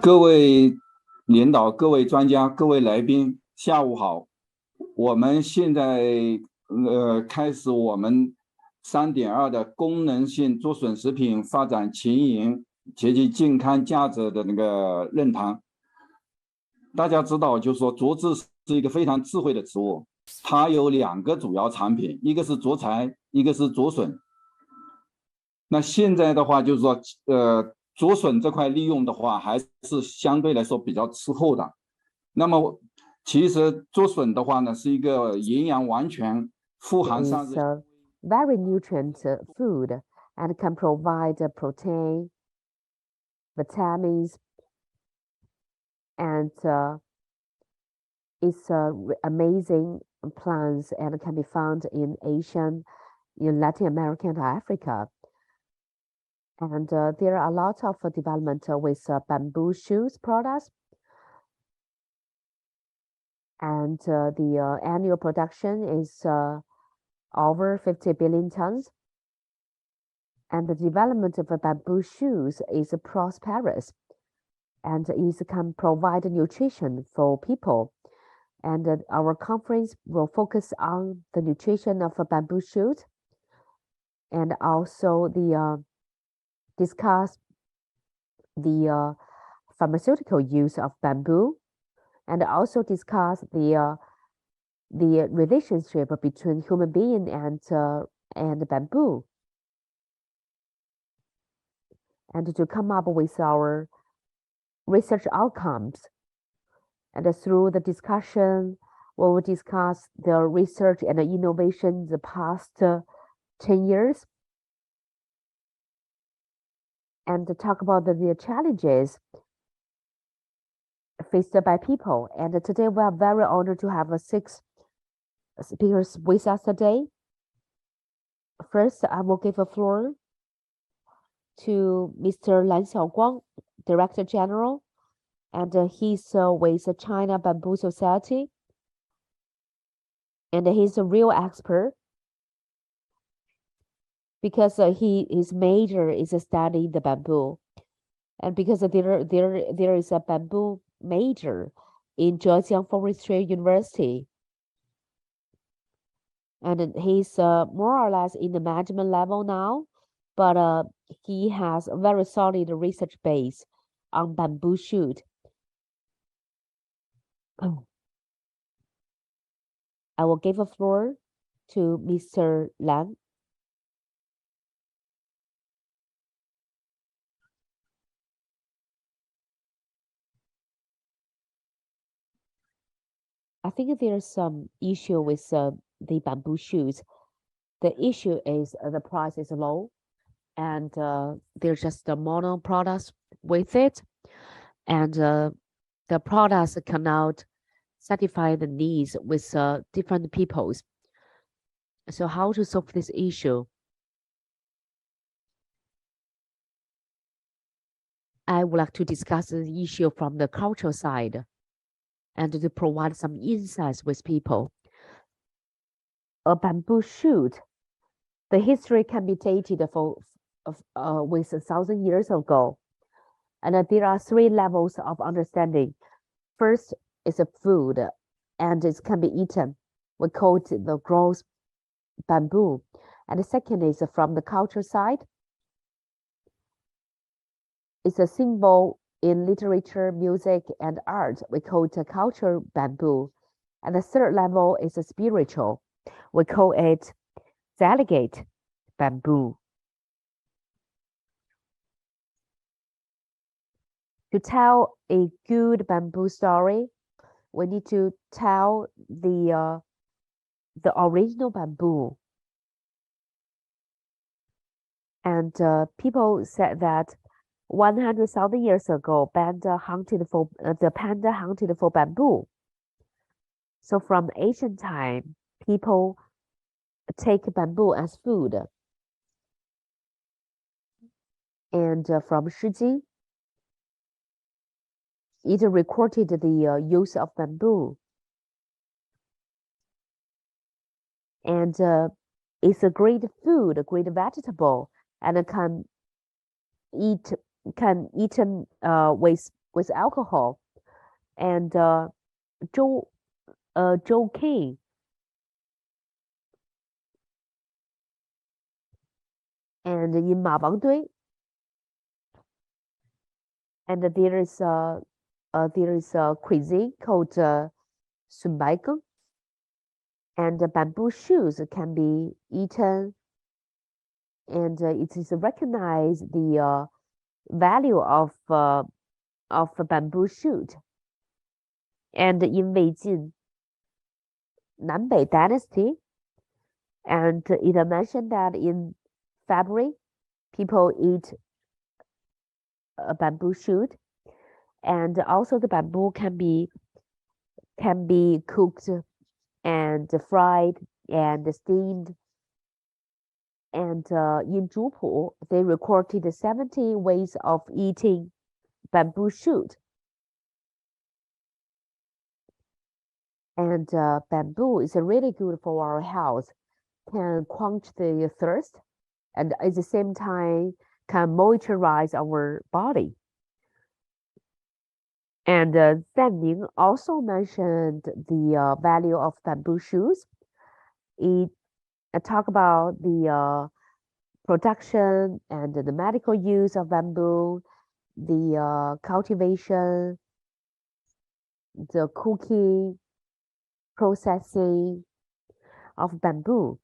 各位领导、各位专家、各位来宾，下午好。我们现在开始我们3.2的功能性竹笋食品发展情形及其健康价值的那个论坛。大家知道，就是说竹子是一个非常智慧的植物，它有2个主要产品，一个是竹材，一个是竹笋。那现在的话，就是说，竹笋这块利用的话，还是相对来说比较滞后的。那么，其实竹笋的话呢，是一个营养完全、富含膳食 is a very nutrient food and can provide protein, vitamins, and it's amazing plants and can be found in Asian, in Latin America and Africa. And there are a lot of development with bamboo shoots products. And the annual production is over 50 billion tons. And the development of bamboo shoots is prosperous and it can provide nutrition for people. And our conference will focus on the nutrition of a bamboo shoot and also the discuss the pharmaceutical use of bamboo and also discuss the relationship between human being and bamboo, and to come up with our research outcomes. And through the discussion, we will discuss the research and the innovation the past 10 years and talk about the challenges faced by people. And today we are very honored to have 6 speakers with us today. First, I will give the floor to Mr. Lan Xiaoguang, Director General, and he's with China Bamboo Society, and he's a real expert because his major is studying the bamboo, and because there is a bamboo major in Zhejiang Forestry University, and he's more or less in the management level now, but he has a very solid research base on bamboo shoot. I will give the floor to Mr. Lan. I think there's some issue with the bamboo shoots. The issue is the price is low, and there's just the mono products with it, and the products cannot satisfy the needs with different peoples. So how to solve this issue? I would like to discuss the issue from the cultural side and to provide some insights with people. A bamboo shoot, the history can be dated with 1,000 years ago. And there are 3 levels of understanding. First is a food, and it can be eaten. We call it the gross bamboo. And the second is from the culture side. It's a symbol in literature, music, and art. We call it a culture bamboo. And the third level is a spiritual. We call it delegate bamboo. To tell a good bamboo story, we need to tell the original bamboo. And people said that 100,000 years ago, the panda hunted for bamboo. So from ancient time, people take bamboo as food. And from Shiji, it recorded the use of bamboo. And it's a great food, a great vegetable, and can eat can eaten with alcohol. And Joe King and in 马王堆. And there is a cuisine called sunbaikeng. And the bamboo shoots can be eaten, and it is recognized the value of a bamboo shoot. And in Weijin Nanbei dynasty, and it mentioned that in February people eat a bamboo shoot, and also the bamboo can be cooked and fried and steamed. And in Zhupu, they recorded 70 ways of eating bamboo shoot. And bamboo is really good for our health, can quench the thirst, and at the same time can moisturize our body. And Zhang Ning also mentioned the value of bamboo shoots. It talk about the production and the medical use of bamboo, the cultivation, the cooking, processing of bamboo.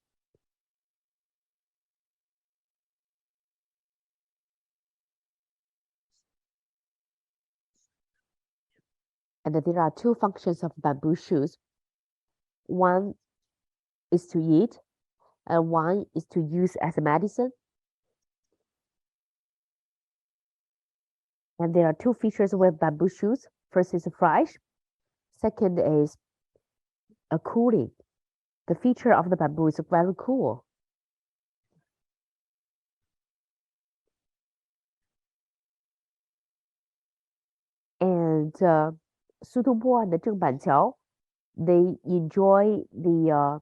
And there are two functions of bamboo shoots. One is to eat, and one is to use as a medicine. And there are two features with bamboo shoots. First is fresh. Second is a cooling. The feature of the bamboo is very cool. And Sutubo and Zheng Banqiao, they enjoy the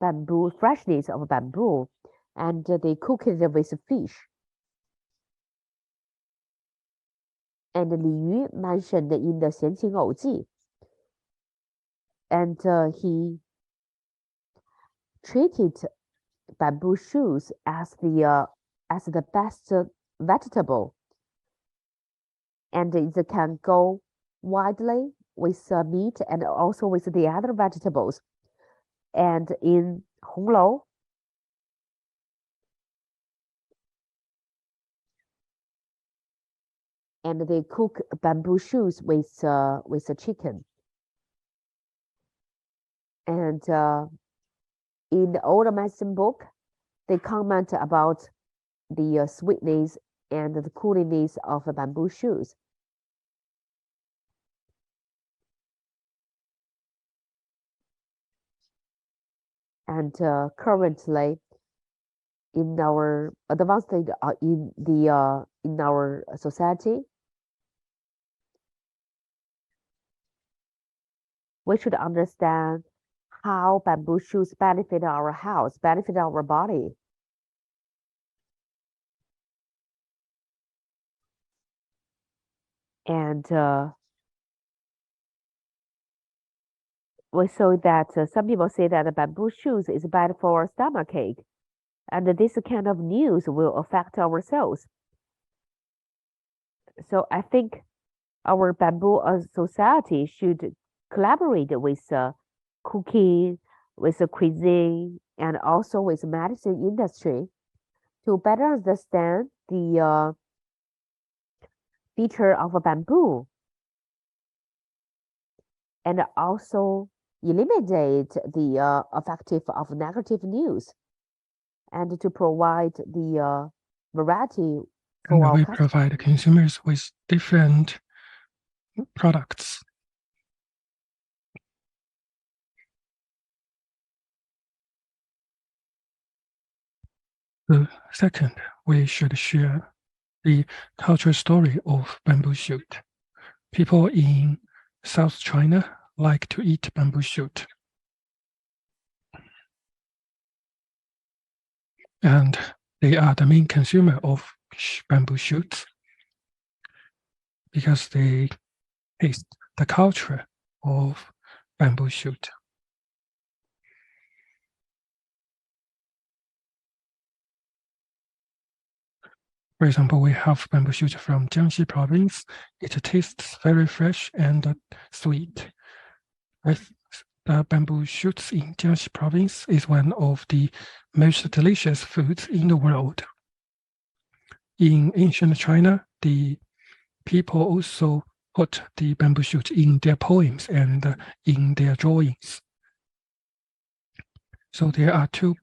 bamboo freshness of bamboo, and they cook it with fish. And Li Yu mentioned in the Xianqing Ouji, and he treated bamboo shoots as the best vegetable, and it can go widely with meat and also with the other vegetables. And in Honglou, and they cook bamboo shoots with the chicken. And in the old medicine book, they comment about the sweetness and the cooliness of the bamboo shoots. And currently, in our advanced stage, in our society, we should understand how bamboo shoots benefit our health, benefit our body. And we saw that some people say that the bamboo shoots is bad for our stomachache, and this kind of news will affect our cells. So I think our bamboo society should collaborate with cooking, with the cuisine, and also with medicine industry to better understand the feature of a bamboo, and also eliminate the effective of negative news, and to provide the variety for And our we customers. provide consumers with different products. Second, we should share the cultural story of bamboo shoot. People in South China like to eat bamboo shoot. And they are the main consumer of bamboo shoots. because they taste the culture of bamboo shoot. For example, we have bamboo shoot from Jiangxi province. It tastes very fresh and sweet. The bamboo shoots in Jiangxi province is one of the most delicious foods in the world. In ancient China, the people also put the bamboo shoot in their poems and in their drawings. So there are two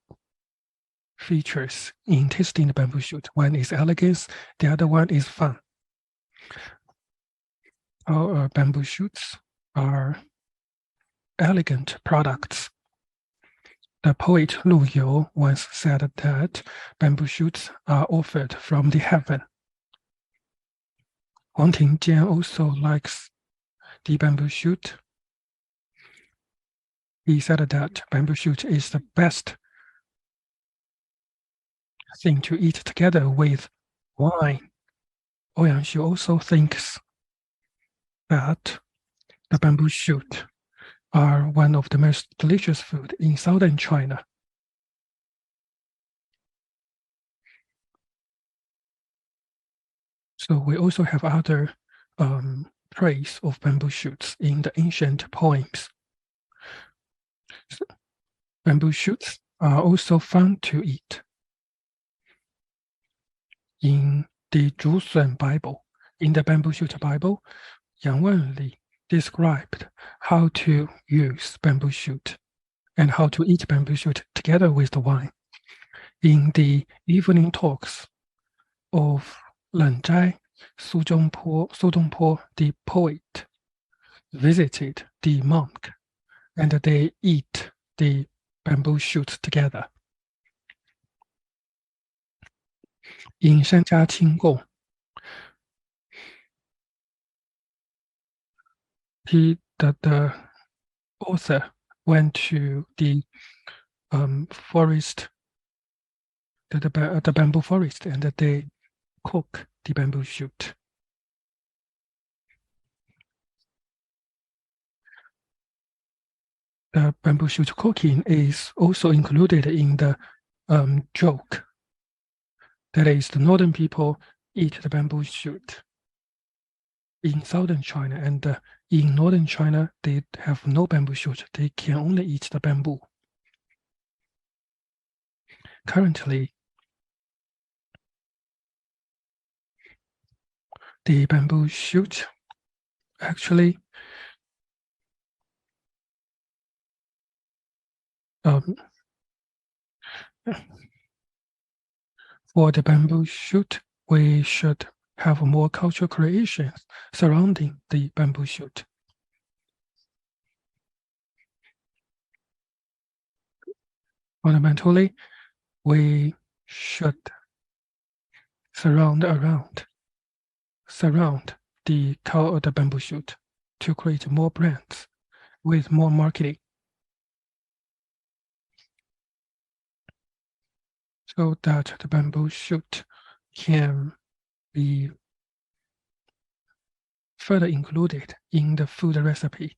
features in tasting the bamboo shoot. One is elegance, the other one is fun. Our bamboo shoots are elegant products. The poet Lu You once said that bamboo shoots are offered from the heaven. Wang Tingjian also likes the bamboo shoot. He said that bamboo shoot is the best thing to eat together with wine. Ouyang Xu also thinks that the bamboo shoot are one of the most delicious food in southern China. So we also have other praise of bamboo shoots in the ancient poems. So, bamboo shoots are also fun to eat. In the Zhusun Bible, in the bamboo shoot Bible, Yang Wenli described how to use bamboo shoot and how to eat bamboo shoot together with the wine. In the evening talks of Len Zhai, Su Dongpo, the poet, visited the monk, and they eat the bamboo shoot together. In Shanjia Qinggong, the author went to the forest, the bamboo forest, and they cook the bamboo shoot. The bamboo shoot cooking is also included in the joke. That is, the northern people eat the bamboo shoot in southern China, and in northern China, they have no bamboo shoot. They can only eat the bamboo. Currently, the bamboo shoot actually for the bamboo shoot, we should have more cultural creations surrounding the bamboo shoot. Fundamentally, we should surround the bamboo shoot to create more brands with more marketing, so that the bamboo shoot can be further included in the food recipe.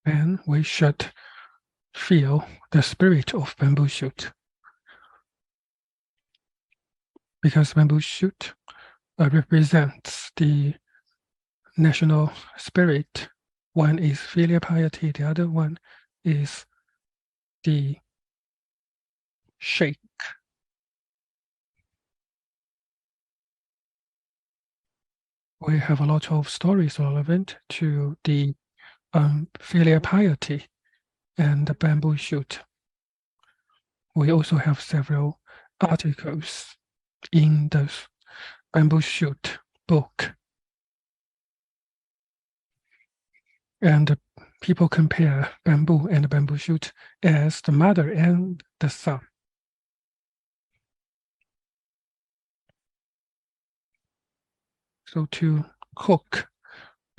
And we should feel the spirit of bamboo shoot, because bamboo shoot represents the national spirit. One is filial piety, the other one is the shake. We have a lot of stories relevant to the filial piety and the bamboo shoot. We also have several articles in the bamboo shoot book. And people compare bamboo and bamboo shoot as the mother and the son. So to cook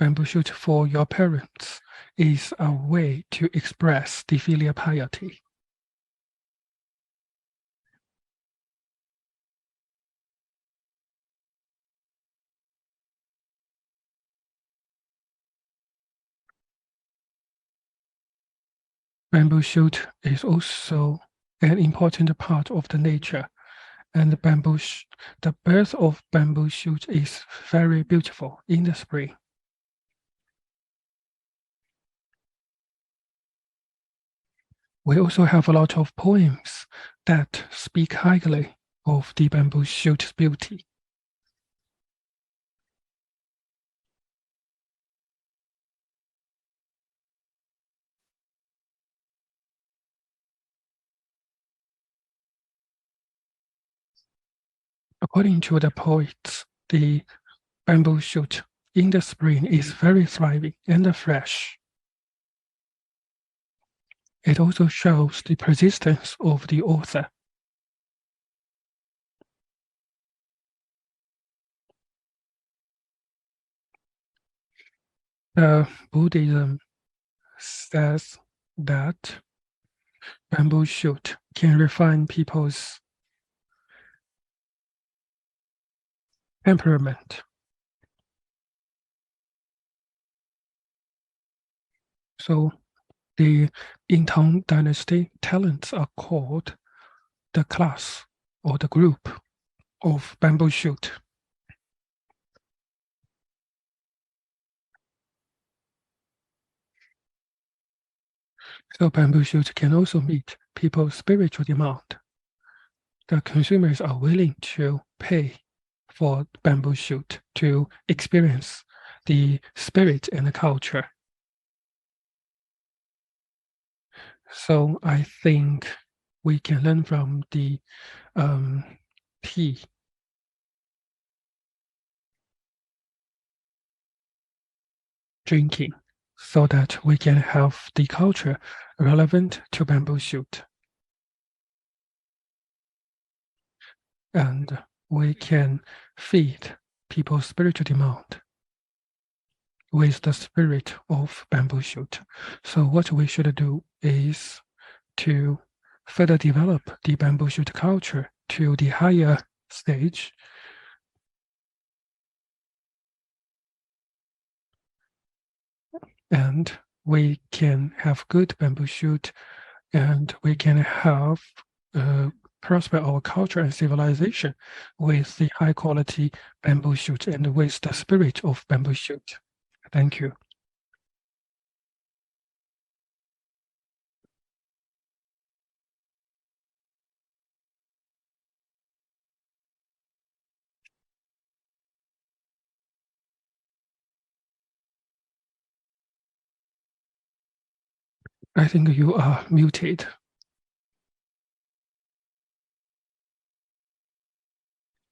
bamboo shoot for your parents is a way to express the filial piety. Bamboo shoot is also an important part of the nature, and the birth of bamboo shoot is very beautiful in the spring. We also have a lot of poems that speak highly of the bamboo shoot's beauty. According to the poets, the bamboo shoot in the spring is very thriving and fresh. It also shows the persistence of the author. Buddhism says that bamboo shoot can refine people's temperament. So in Tang Dynasty, talents are called the class or the group of bamboo shoot. So bamboo shoot can also meet people's spiritual demand. The consumers are willing to pay for bamboo shoot to experience the spirit and the culture. So I think we can learn from the tea drinking so that we can have the culture relevant to bamboo shoot. And we can feed people's spiritual demand with the spirit of bamboo shoot. So what we should do is to further develop the bamboo shoot culture to the higher stage. And we can have good bamboo shoot, and we can have prosper our culture and civilization with the high quality bamboo shoot and with the spirit of bamboo shoot. Thank you. I think you are muted.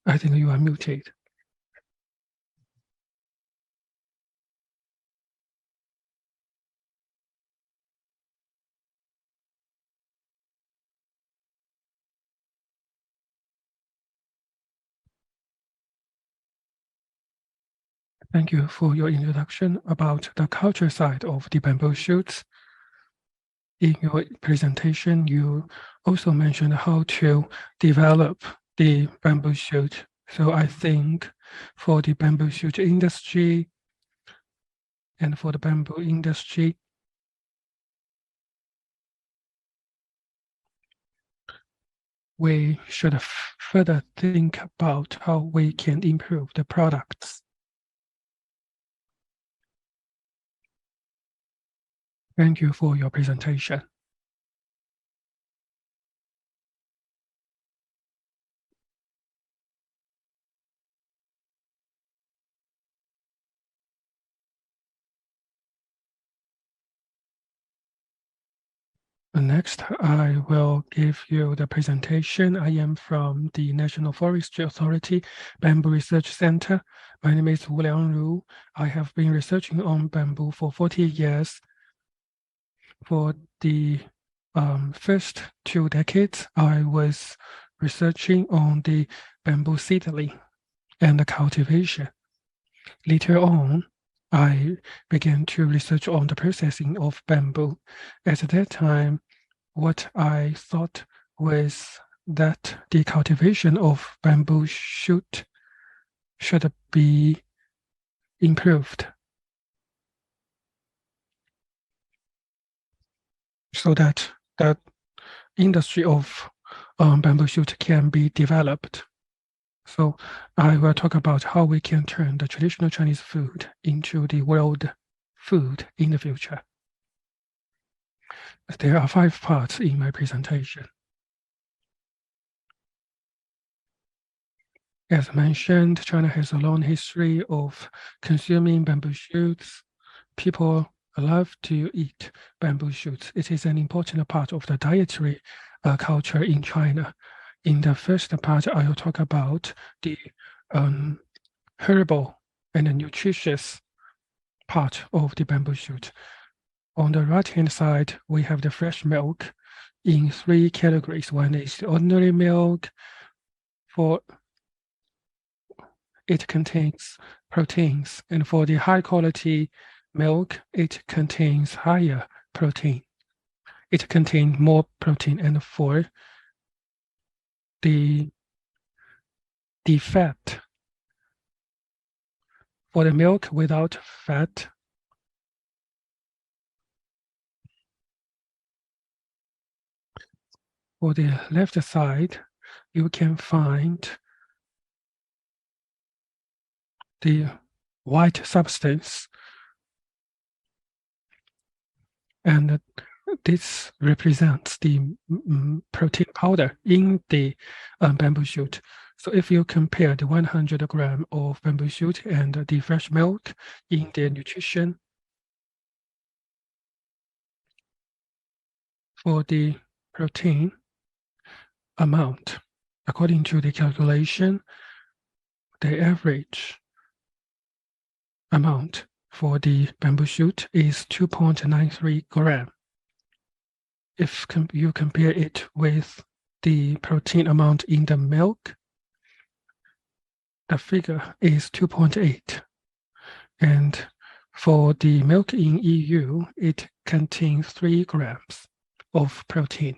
I think you are muted. Thank you for your introduction about the culture side of the bamboo shoots. In your presentation, you also mentioned how to develop the bamboo shoot. So I think for the bamboo shoot industry and for the bamboo industry, we should further think about how we can improve the products. Thank you for your presentation. Next, I will give you the presentation. I am from the National Forestry Authority Bamboo Research Center. My name is Wu Liangru. I have been researching on bamboo for 40 years. For the first 2 decades, I was researching on the bamboo seedling and the cultivation. Later on, I began to research on the processing of bamboo. At that time, what I thought was that the cultivation of bamboo should be improved so that the industry of bamboo shoot can be developed. So I will talk about how we can turn the traditional Chinese food into the world food in the future. There are 5 parts in my presentation. As mentioned, China has a long history of consuming bamboo shoots. People love to eat bamboo shoots. It is an important part of the dietary culture in China. In the first part, I will talk about the herbal and nutritious part of the bamboo shoot. On the right-hand side, we have the fresh milk in 3 categories. One is the ordinary milk. It contains proteins, and for the high quality milk, it contains higher protein. It contains more protein, and for the fat, for the milk without fat, for the left side, you can find the white substance, and this represents the protein powder in the bamboo shoot. So if you compare the 100 gram of bamboo shoot and the fresh milk in the nutrition, for the protein amount, according to the calculation, the average amount for the bamboo shoot is 2.93 gram. If you compare it with the protein amount in the milk, the figure is 2.8. And for the milk in EU, it contains 3 grams of protein.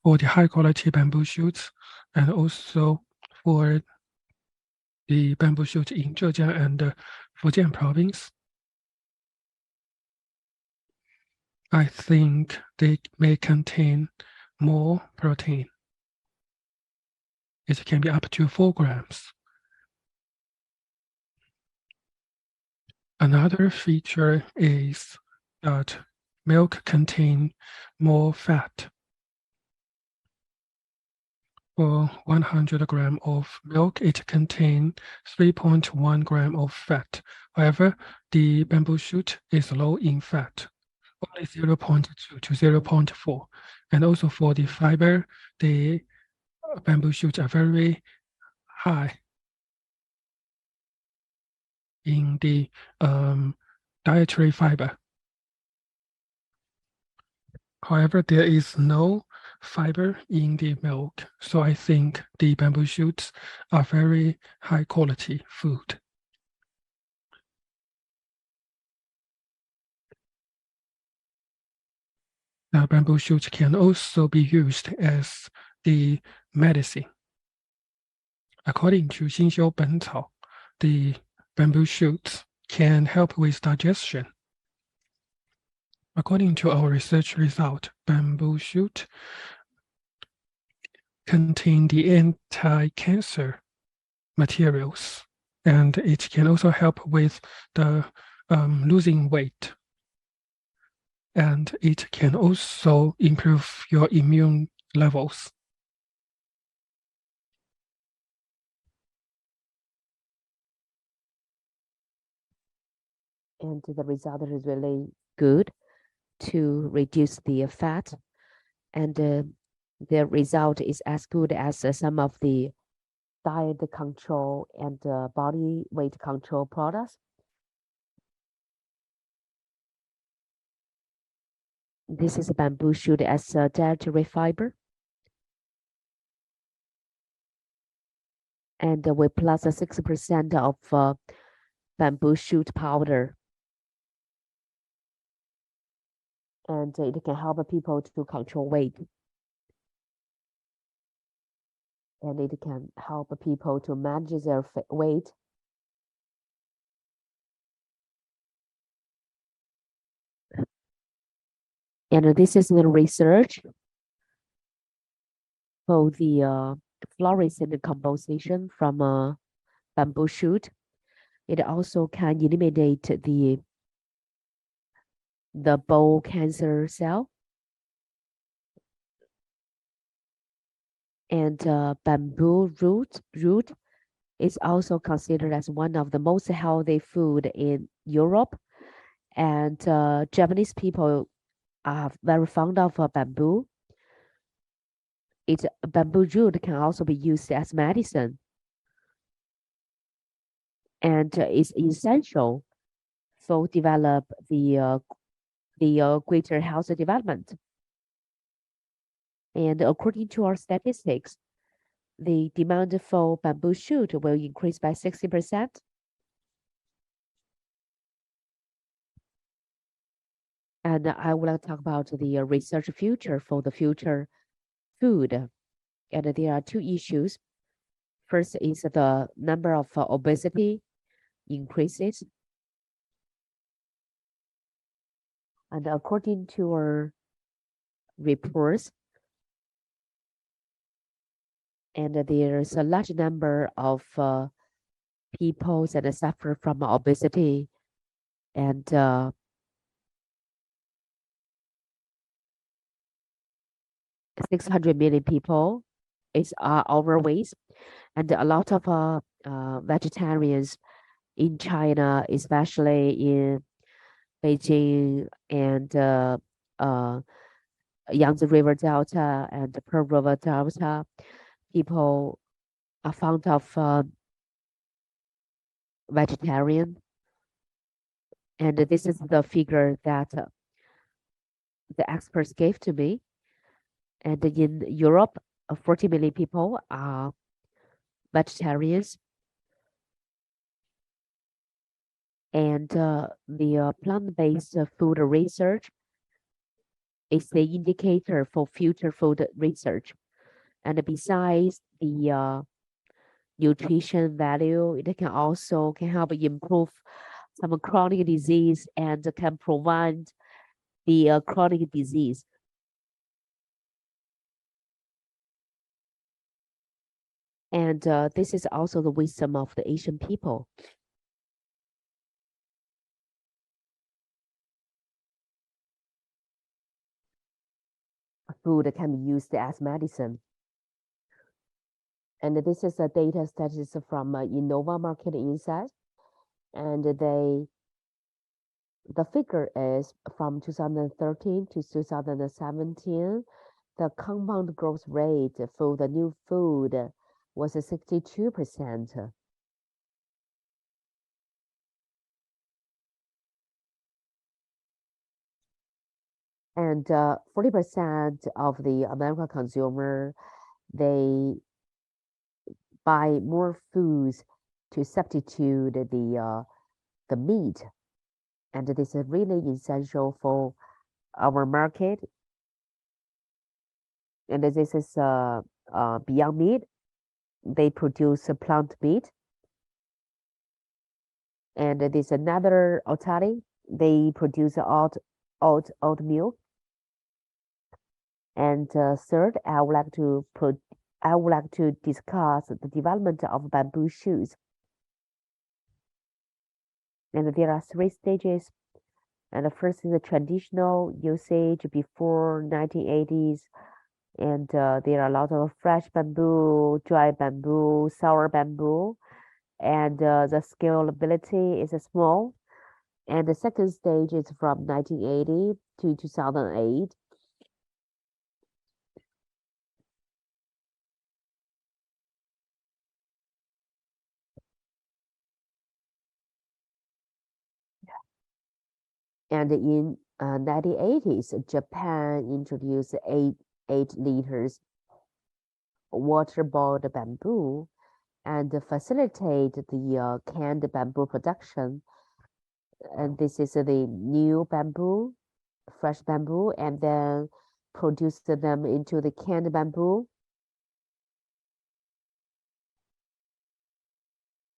For the high quality bamboo shoots, and also for the bamboo shoot in Zhejiang and Fujian province, I think they may contain more protein. It can be up to 4 grams. Another feature is that milk contains more fat. For 100 gram of milk, it contains 3.1 gram of fat. However, the bamboo shoot is low in fat, only 0.2 to 0.4. And also for the fiber, the bamboo shoots are very high in the dietary fiber. However, there is no fiber in the milk, so I think the bamboo shoots are very high quality food. Now, bamboo shoots can also be used as the medicine. According to 新修本草, the bamboo shoots can help with digestion. According to our research result, bamboo shoot contain the anti-cancer materials, and it can also help with the losing weight. And it can also improve your immune levels. And the result is really good to reduce the fat, and the result is as good as some of the diet control and body weight control products. This is bamboo shoot as a dietary fiber. and we plus 6% of bamboo shoot powder. And it can help people to control weight. And it can help people to manage their weight. And this is the research for the fluorescent composition from a bamboo shoot. It also can eliminate the bone cancer cell. And bamboo root is also considered as one of the most healthy food in Europe. And Japanese people are very fond of bamboo. Bamboo root can also be used as medicine, and is essential for develop the greater health development. And according to our statistics, the demand for bamboo shoot will increase by 60%. And I would like to talk about the research future for the future food. And there are two issues. First is the number of obesity increases. And according to our reports, and there's a large number of people that suffer from obesity, and 600 million people are overweight, and a lot of vegetarians in China, especially in Beijing and Yangtze River Delta and the Pearl River Delta, people are fond of vegetarian. And this is the figure that the experts gave to me. And in Europe, 40 million people are vegetarians. And the plant-based food research is the indicator for future food research. And besides the nutrition value, it can also help improve some chronic disease and can prevent the chronic disease. And this is also the wisdom of the Asian people. Food can be used as medicine. And this is a data status from Innova Market Insight. And the figure is from 2013 to 2017, the compound growth rate for the new food was 62%. And 40% of the American consumer, they buy more foods to substitute the meat. And this is really essential for our market. And this is Beyond Meat. They produce plant meat. And this another Otari. They produce oatmeal. And third, I would like to discuss the development of bamboo shoes. And there are 3 stages. And the first is the traditional usage before 1980s. And there are a lot of fresh bamboo, dry bamboo, sour bamboo. And the scalability is small. And the second stage is from 1980 to 2008. And in 1980s, Japan introduced 8 liters waterborne bamboo, and facilitate the canned bamboo production. And this is the new bamboo, fresh bamboo, and then produce them into the canned bamboo.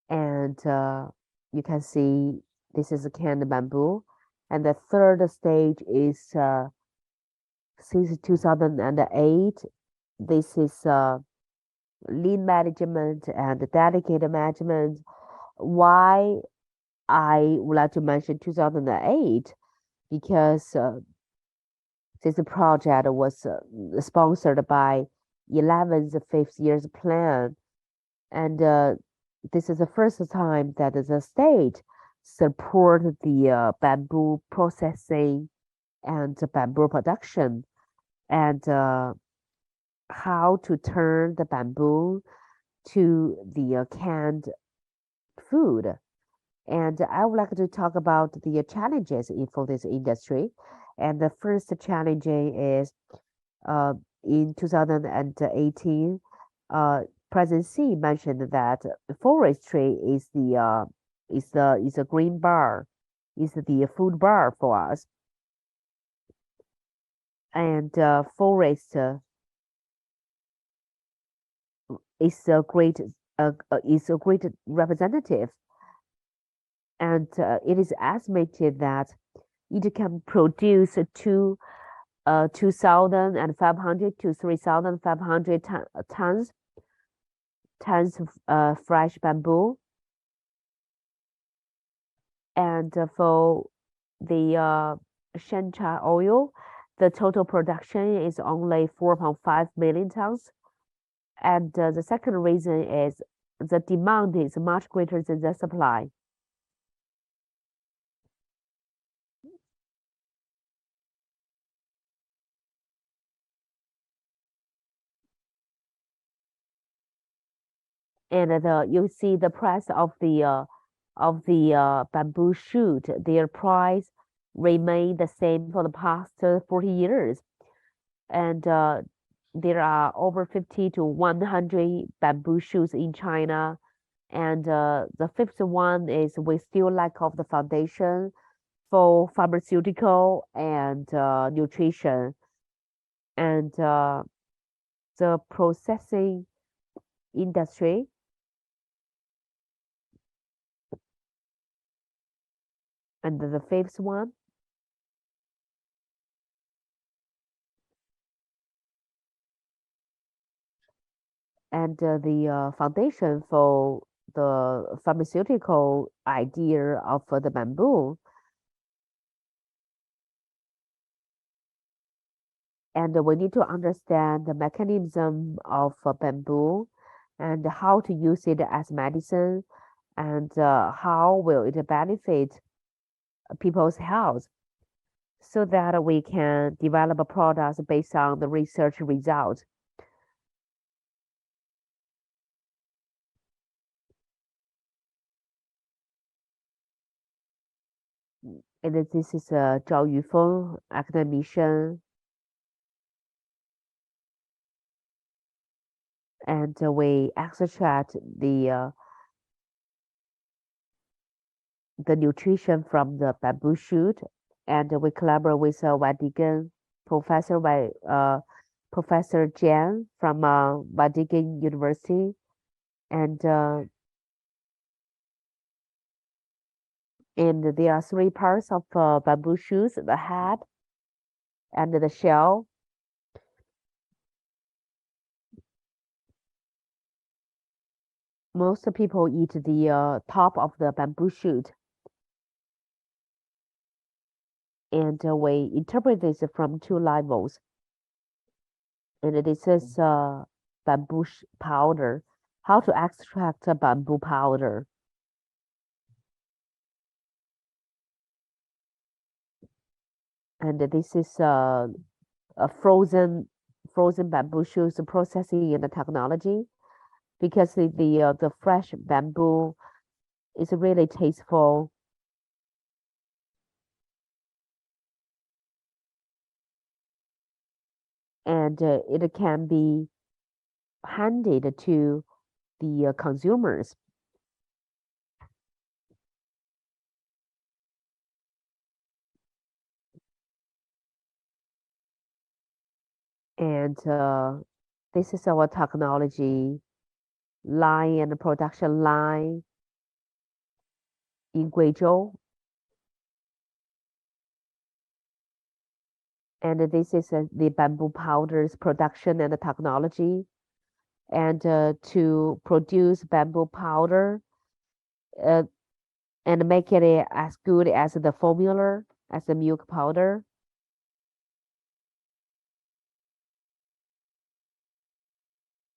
And you can see this is a canned bamboo. And the third stage is since 2008, this is lean management and dedicated management. Why I would like to mention 2008? Because this project was sponsored by 11th Fifth Years Plan. And this is the first time that the state support the bamboo processing and bamboo production, and how to turn the bamboo to the canned food. And I would like to talk about the challenges for this industry. And the first challenge is in 2018, President Xi mentioned that forestry is a green bar, is the food bar for us. And forest is a great representative. And it is estimated that it can produce 2,500 to 3,500 tons of fresh bamboo. And for the Shencha oil, the total production is only 4.5 million tons. And the second reason is the demand is much greater than the supply. And you see the price of the bamboo shoot, their price remained the same for the past 40 years. And there are over 50 to 100 bamboo shoots in China. And the fifth one is we still lack of the foundation for pharmaceutical and nutrition. And the processing industry and the fifth one. And the foundation for the pharmaceutical idea of the bamboo. And we need to understand the mechanism of bamboo and how to use it as medicine, and how will it benefit people's health, so that we can develop products based on the research results. And this is Zhao Yufeng academician. And we extract the nutrition from the bamboo shoot, and we collaborate with Wageningen Professor Professor Jian from Wageningen University, and there are three parts of bamboo shoots: the head and the shell. Most people eat the top of the bamboo shoot. And we interpret this from two levels. And this is bamboo powder, how to extract a bamboo powder. And this is a frozen bamboo shoots processing and the technology, because the fresh bamboo is really tasteful. And it can be handed to the consumers. And this is our technology line and production line in Guizhou. And this is the bamboo powders production and the technology. And to produce bamboo powder and make it as good as the formula, as the milk powder.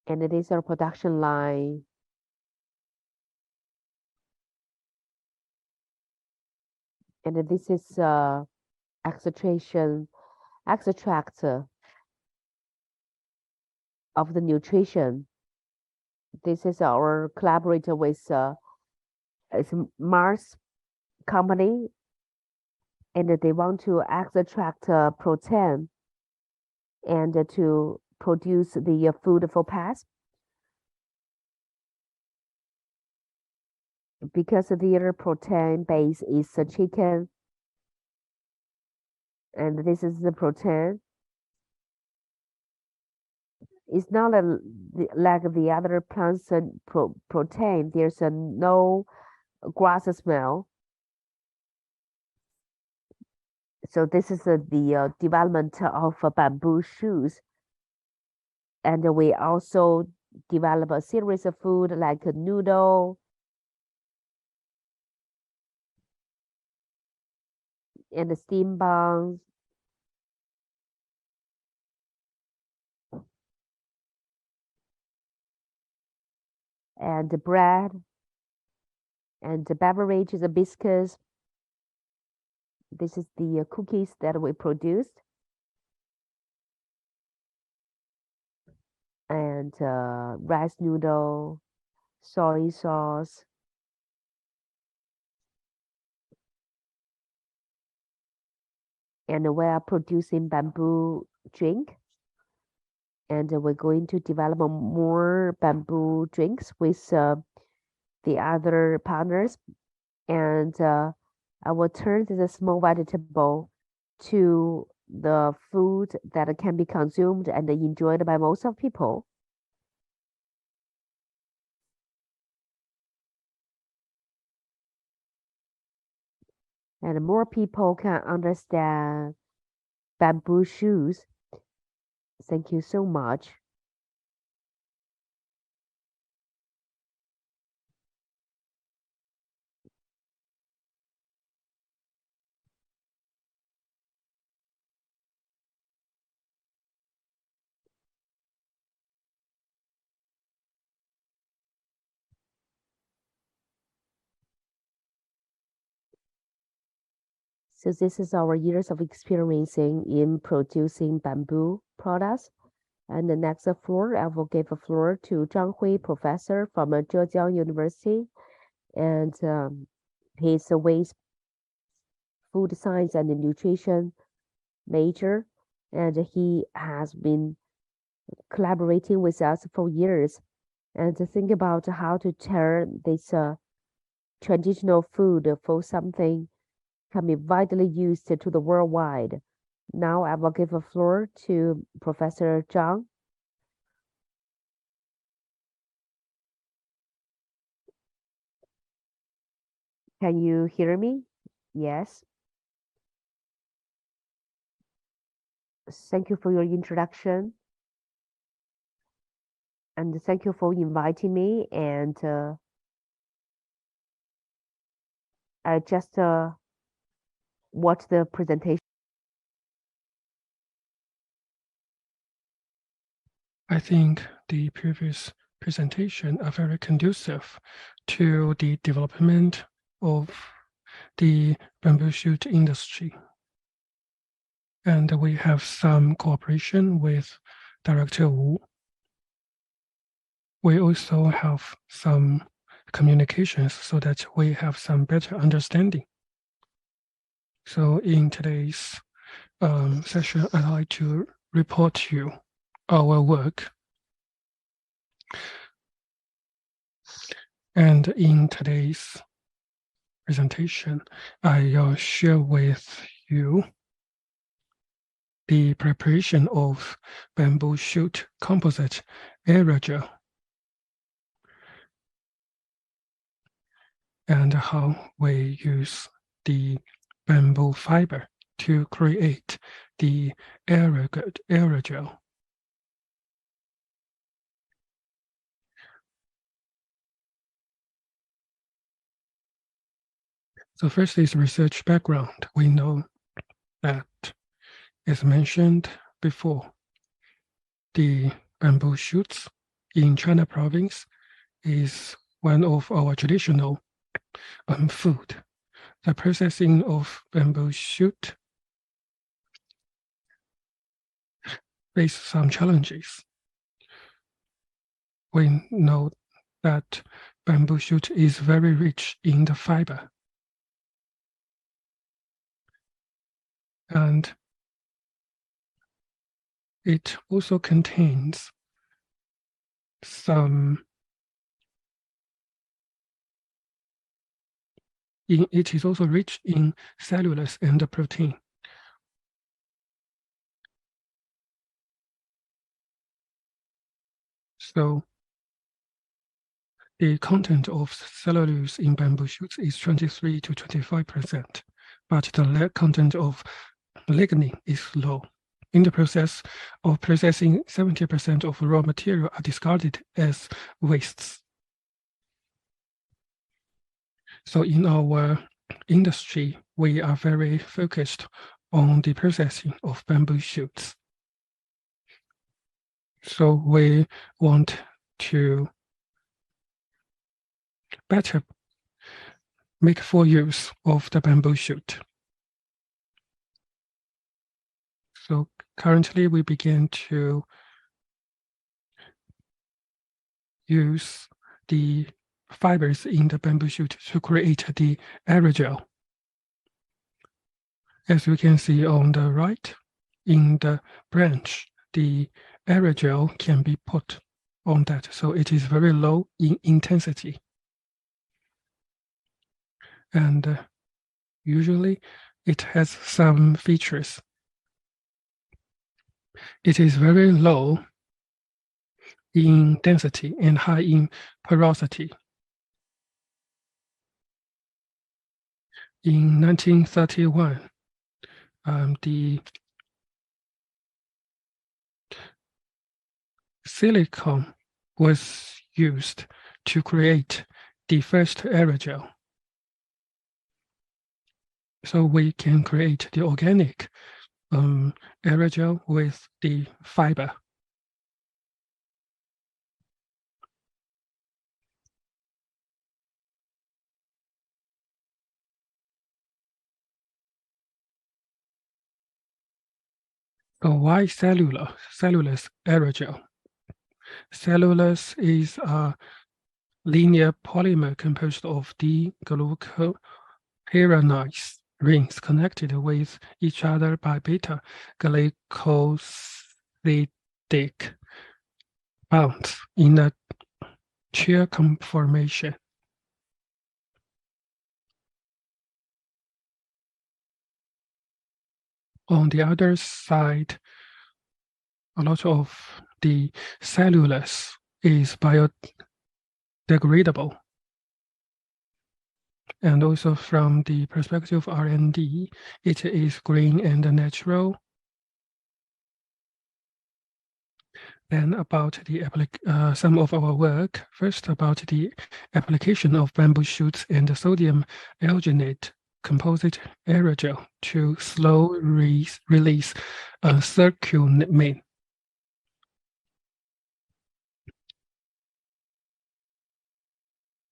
And it is our production line. And this is extract of the nutrition. This is our collaborator with it's Mars company, and they want to extract protein and to produce the food for pets, because their protein base is chicken, and this is the protein. It's not like the other plants protein. There's no grass smell. So this is the development of bamboo shoes. And we also develop a series of food like noodle and steam buns. And bread and the beverages, the biscuits. This is the cookies that we produced. And rice noodle, soy sauce. And we are producing bamboo drink. And we're going to develop more bamboo drinks with the other partners. And I will turn this small vegetable to the food that can be consumed and enjoyed by most of people. And more people can understand bamboo shoes. Thank you so much. So this is our years of experiencing in producing bamboo products. And the next floor, I will give a floor to Zhang Hui, professor from Zhejiang University. And he's a waste food science and nutrition major. And he has been collaborating with us for years. And to think about how to turn this traditional food for something can be widely used to the worldwide. Now I will give a floor to Professor Zhang. Can you hear me? Yes. Thank you for your introduction. And thank you for inviting me. And I just watched the presentation. I think the previous presentation are very conducive to the development of the bamboo shoot industry. And we have some cooperation with Director Wu. We also have some communications so that we have some better understanding. So in today's session, I'd like to report to you our work. And in today's presentation, I'll share with you the preparation of bamboo shoot composite aerogel and how we use the bamboo fiber to create the aerogel. So first is research background. We know that, as mentioned before, the bamboo shoots in China province is one of our traditional food. The processing of bamboo shoot face some challenges. We know that bamboo shoot is very rich in the fiber. And it also contains some, it is also rich in cellulose and protein. So the content of cellulose in bamboo shoots is 23 to 25%, but the content of lignin is low. In the process of processing, 70% of raw material are discarded as wastes. So in our industry, we are very focused on the processing of bamboo shoots. So we want to better make full use of the bamboo shoot. So currently we begin to use the fibers in the bamboo shoot to create the aerogel. As you can see on the right, in the branch, the aerogel can be put on that. So it is very low in intensity. And usually it has some features. It is very low in density and high in porosity. In 1931, the silicon was used to create the first aerogel. So we can create the organic aerogel with the fiber. So why cellulose aerogel? Cellulose is a linear polymer composed of D-glucopyranose rings connected with each other by beta-glycosidic bonds in a chair conformation. On the other side, a lot of the cellulose is biodegradable. And also from the perspective of R&D, it is green and natural. Then about the some of our work. First, about the application of bamboo shoots and sodium alginate composite aerogel to slow release curcumin.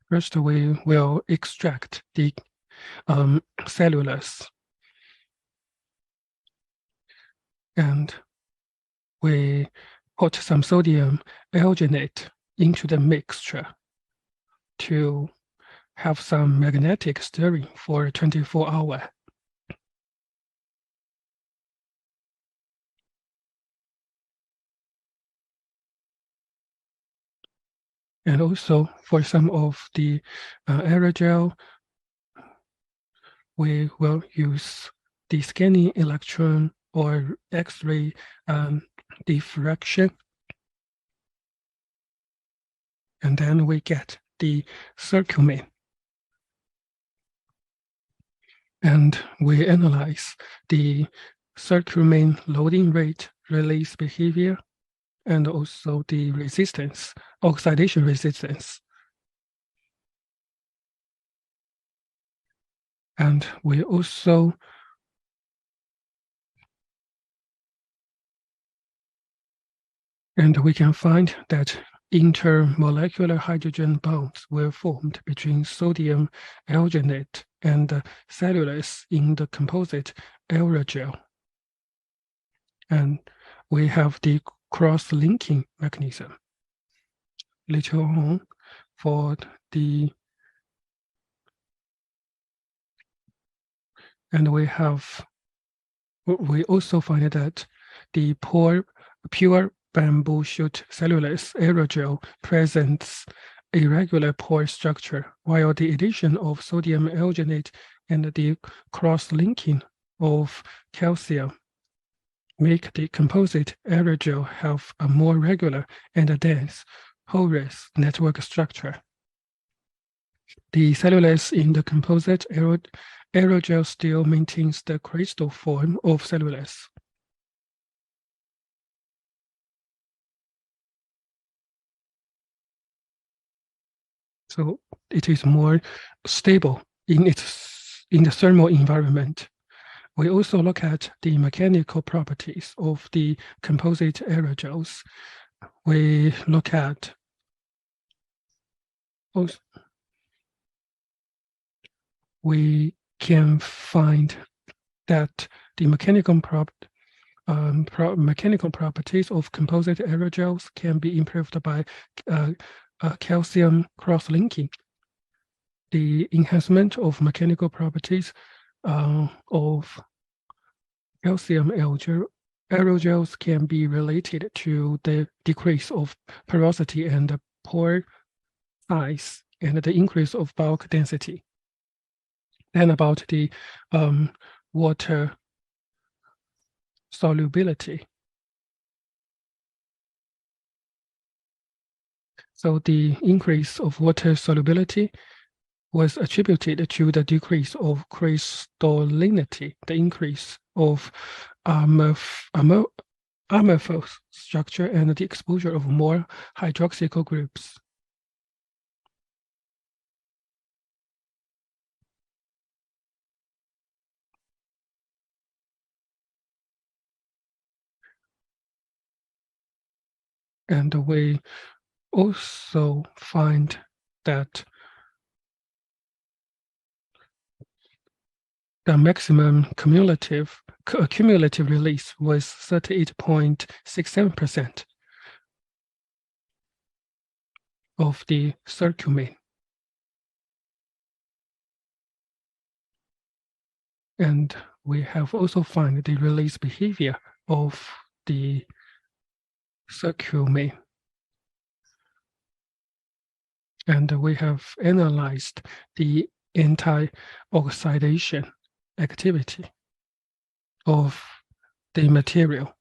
First, we will extract the cellulose, and we put some sodium alginate into the mixture to have some magnetic stirring for 24 hours. And also for some of the aerogel, we will use the scanning electron or X-ray diffraction. And then we get the curcumin. And we analyze the curcumin loading rate, release behavior, and also the resistance, oxidation resistance. And we also we can find that intermolecular hydrogen bonds were formed between sodium alginate and cellulose in the composite aerogel. And we have the cross-linking mechanism. Later on, for the and we also find that the pure bamboo shoot cellulose aerogel presents irregular pore structure, while the addition of sodium alginate and the cross-linking of calcium make the composite aerogel have a more regular and dense porous network structure. The cellulose in the composite aerogel still maintains the crystal form of cellulose. So it is more stable in the thermal environment. We also look at the mechanical properties of the composite aerogels. We look at we can find that the mechanical properties of composite aerogels can be improved by calcium cross-linking. The enhancement of mechanical properties of calcium aerogels can be related to the decrease of porosity and pore size and the increase of bulk density. Then about the water solubility. So the increase of water solubility was attributed to the decrease of crystallinity, the increase of amorphous structure, and the exposure of more hydroxyl groups. And we also find that the maximum cumulative release was 38.67% of the curcumin. And we have also found the release behavior of the curcumin. And we have analyzed the anti-oxidation activity of the material.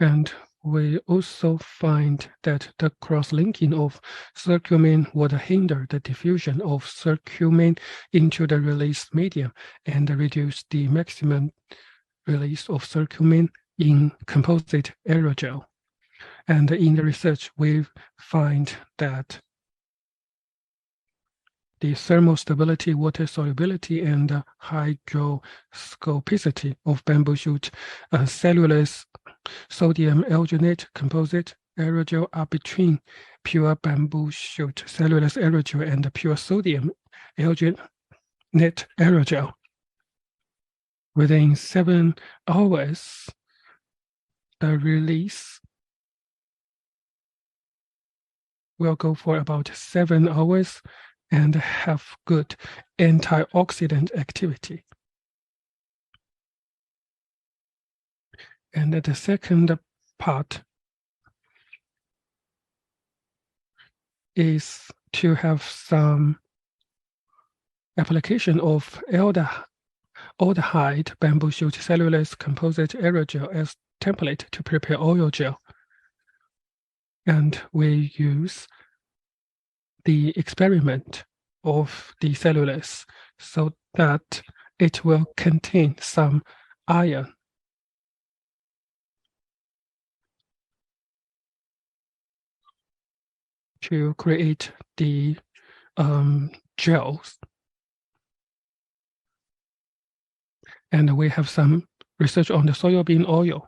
And we also find that the cross-linking of curcumin would hinder the diffusion of curcumin into the release medium and reduce the maximum release of curcumin in composite aerogel. And in the research, we find that the thermal stability, water solubility, and hygroscopicity of bamboo shoot cellulose sodium alginate composite aerogel are between pure bamboo shoot cellulose aerogel and pure sodium alginate aerogel. Within 7 hours, the release will go for about 7 hours and have good antioxidant activity. And the second part is to have some application of aldehyde bamboo shoot cellulose composite aerogel as template to prepare oil gel. And we use the experiment of the cellulose so that it will contain some iron to create the gels. And we have some research on the soybean oil.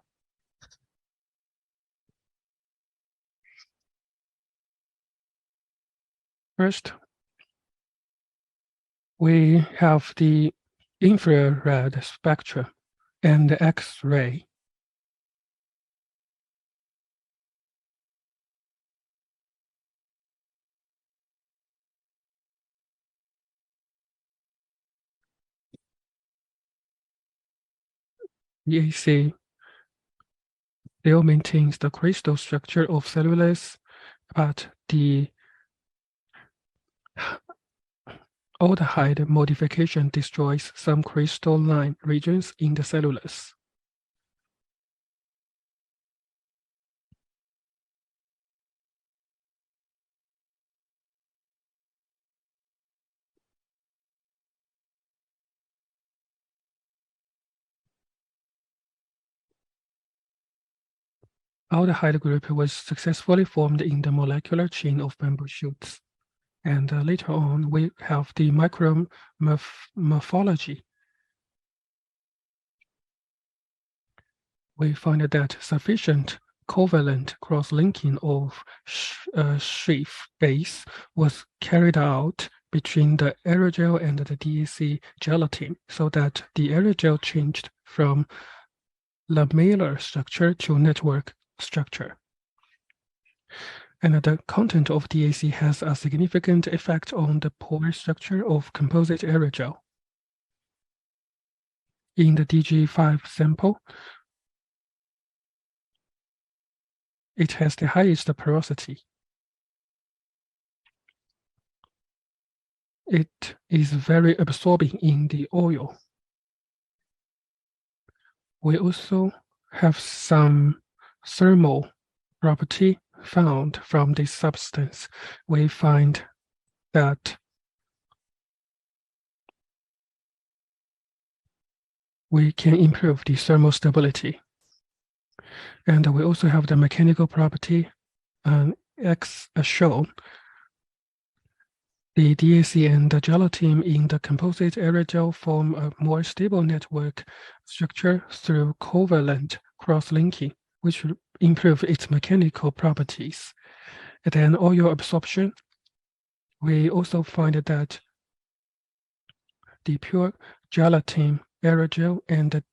First, we have the infrared spectrum and the X-ray. EAC still maintains the crystal structure of cellulose, but the aldehyde modification destroys some crystalline regions in the cellulose. Aldehyde group was successfully formed in the molecular chain of bamboo shoots. And later on, we have the micromorphology. We find that sufficient covalent cross-linking of sheaf base was carried out between the aerogel and the DAC gelatin, so that the aerogel changed from lamellar structure to network structure. And the content of DAC has a significant effect on the pore structure of composite aerogel. In the DG5 sample, it has the highest porosity. It is very absorbing in the oil. We also have some thermal property found from this substance. We find that we can improve the thermal stability. And we also have the mechanical property X shown. The DAC and the gelatin in the composite aerogel form a more stable network structure through covalent cross-linking, which will improve its mechanical properties. And then oil absorption, we also find that the pure gelatin aerogel and the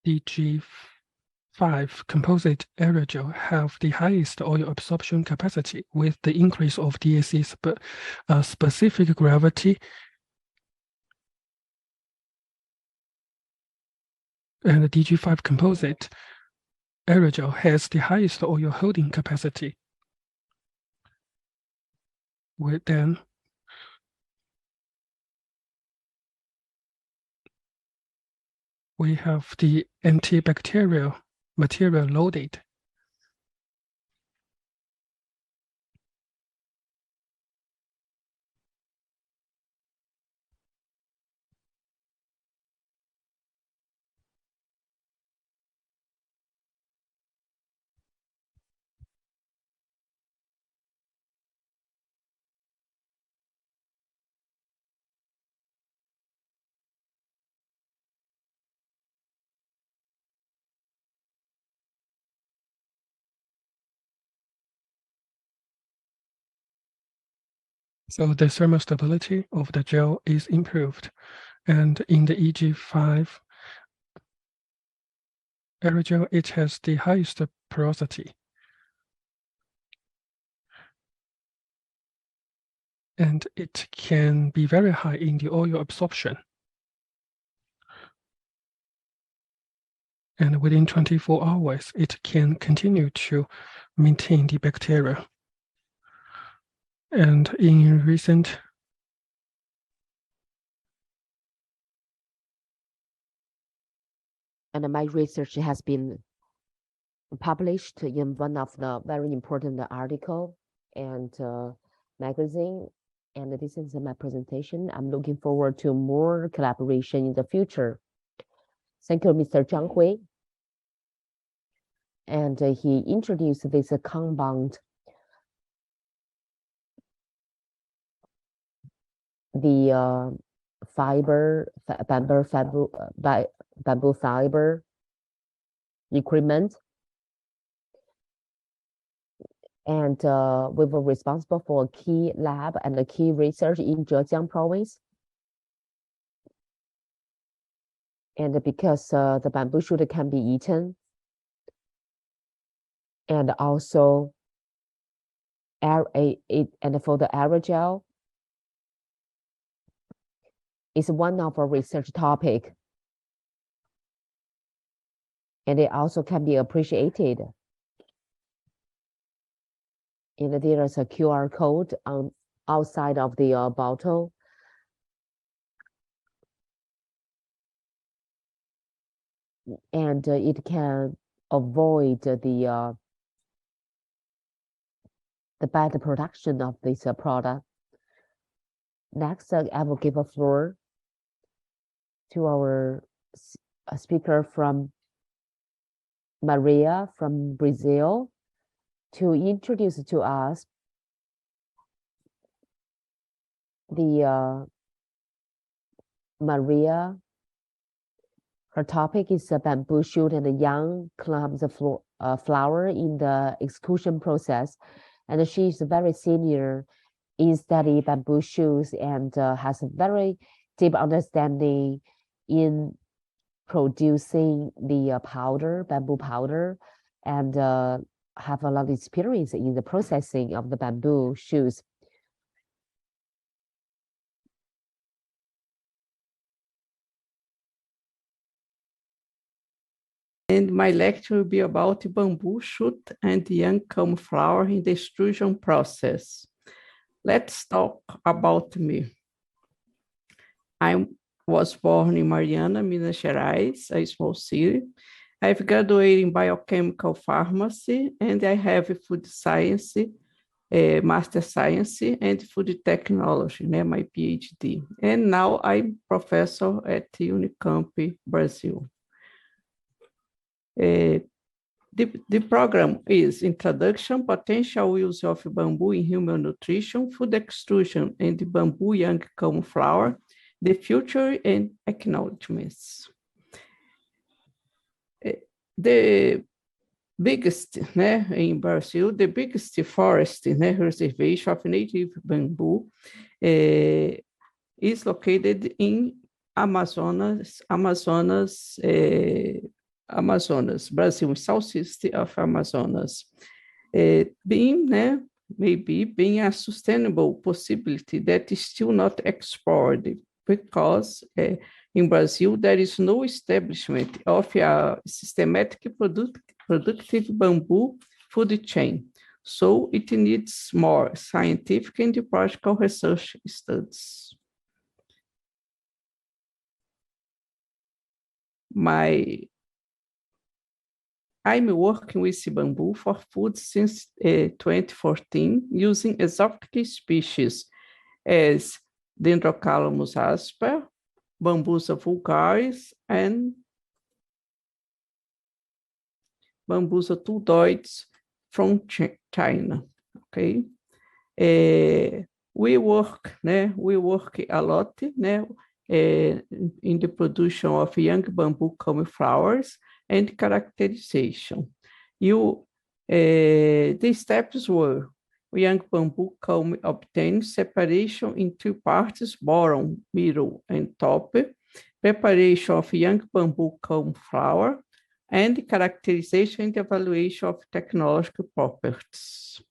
DG5 composite aerogel have the highest oil absorption capacity with the increase of DAC specific gravity and the DG5 composite aerogel has the highest oil holding capacity. Then we have the antibacterial material loaded. So the thermal stability of the gel is improved. And in the EG5 aerogel, it has the highest porosity. And it can be very high in the oil absorption. and within 24 hours, it can continue to maintain the bacteria. And in recent and my research has been published in one of the very important article and magazine. And this is my presentation. I'm looking forward to more collaboration in the future. Thank you, Mr. Zhang Hui. And he introduced this compound, the bamboo fiber equipment. And we were responsible for a key lab and a key research in Zhejiang province. And because the bamboo shoot can be eaten, and also and for the aerogel is one of our research topic. And it also can be appreciated. And there is a QR code on outside of the bottle. And it can avoid the bad production of this product. Next, I will give a floor to our speaker from Maria from Brazil to introduce to us the Maria. Her topic is a bamboo shoot and the young clumps of flower in the execution process. And she is very senior in study bamboo shoots and has a very deep understanding in producing the powder, bamboo powder, and have a lot of experience in the processing of the bamboo shoots. And my lecture will be about bamboo shoot and young comb flower in the extrusion process. Let's talk about me. I was born in Mariana, Minas Gerais, a small city. I've graduated in biochemical pharmacy, and I have food science, master science, and food technology, my PhD. And now I'm professor at Unicamp, Brazil. The program is Introduction, Potential Use of Bamboo in Human Nutrition, Food Extrusion, and Bamboo Young Comb Flower, the Future and Acknowledgements. The biggest in Brazil, the biggest forest reservation of native bamboo is located in Amazonas, Brazil, southeast of Amazonas, being a sustainable possibility that is still not explored because in Brazil there is no establishment of a systematic productive bamboo food chain. So it needs more scientific and practical research studies. I'm working with bamboo for food since 2014 using exotic species as Dendrocalamus asper, Bambusa vulgaris, and Bambusa tuldoides from China. Okay, we work a lot in the production of young bamboo comb flowers and characterization. The steps were: young bamboo comb obtains separation in two parts, bottom, middle, and top, preparation of young bamboo comb flower, and characterization and evaluation of technological properties.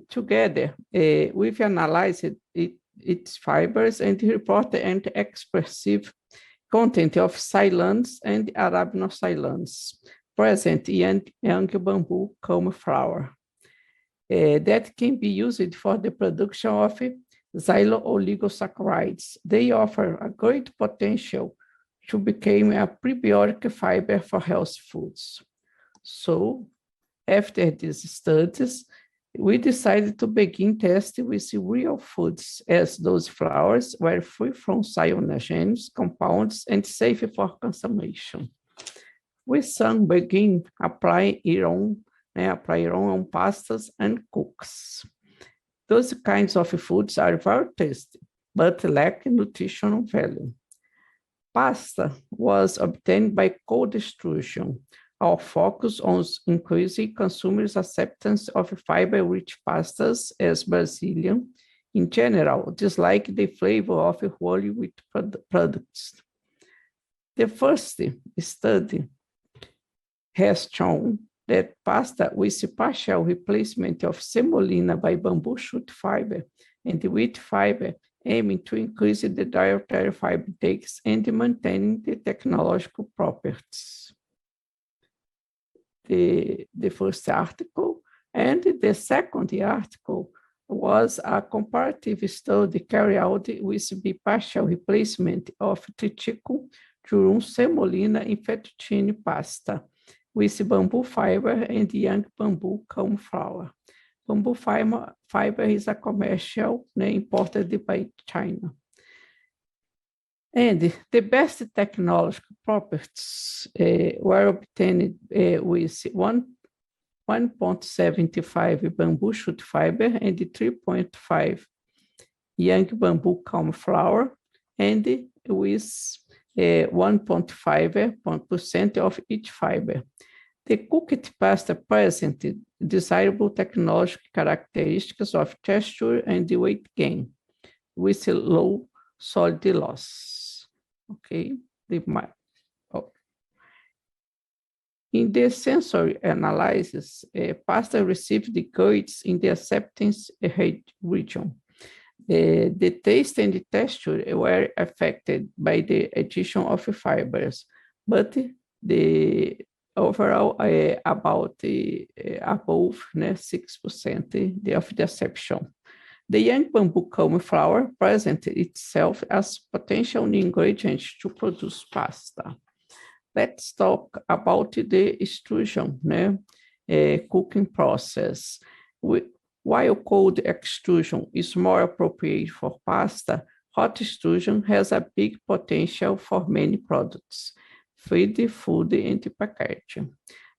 Together, we've analyzed its fibers and reported an expressive content of xylans and arabinoxylans present in young bamboo culm flower that can be used for the production of xylo-oligosaccharides. They offer a great potential to become a prebiotic fiber for health foods. So, after these studies, we decided to begin testing with real foods, as those flowers were free from cyanogenous compounds and safe for consumption. We soon began applying it on pastas and cooks. Those kinds of foods are very tasty, but lack nutritional value. Pasta was obtained by cold extrusion. Our focus on increasing consumers' acceptance of fiber-rich pastas as Brazilians, in general, dislike the flavor of whole wheat products. The first study has shown that pasta with partial replacement of semolina by bamboo shoot fiber and wheat fiber aiming to increase the dietary fiber intakes and maintaining the technological properties. The first article, and the second article was a comparative study carried out with the partial replacement of triticum durum semolina in fettuccine pasta with bamboo fiber and young bamboo culm flower. Bamboo fiber is a commercial imported by China. And the best technological properties were obtained with 1.75 bamboo shoot fiber and 3.5 young bamboo culm flower, and with 1.5% of each fiber. The cooked pasta presented desirable technological characteristics of texture and weight gain with low solid loss. Okay, In the sensory analysis, pasta received the grades in the acceptance region. The taste and the texture were affected by the addition of fibers, but the overall above 6% of the acception. The young bamboo culm flower presented itself as potential ingredient to produce pasta. Let's talk about the extrusion, cooking process. While cold extrusion is more appropriate for pasta, hot extrusion has a big potential for many products, feed, food, and packaging.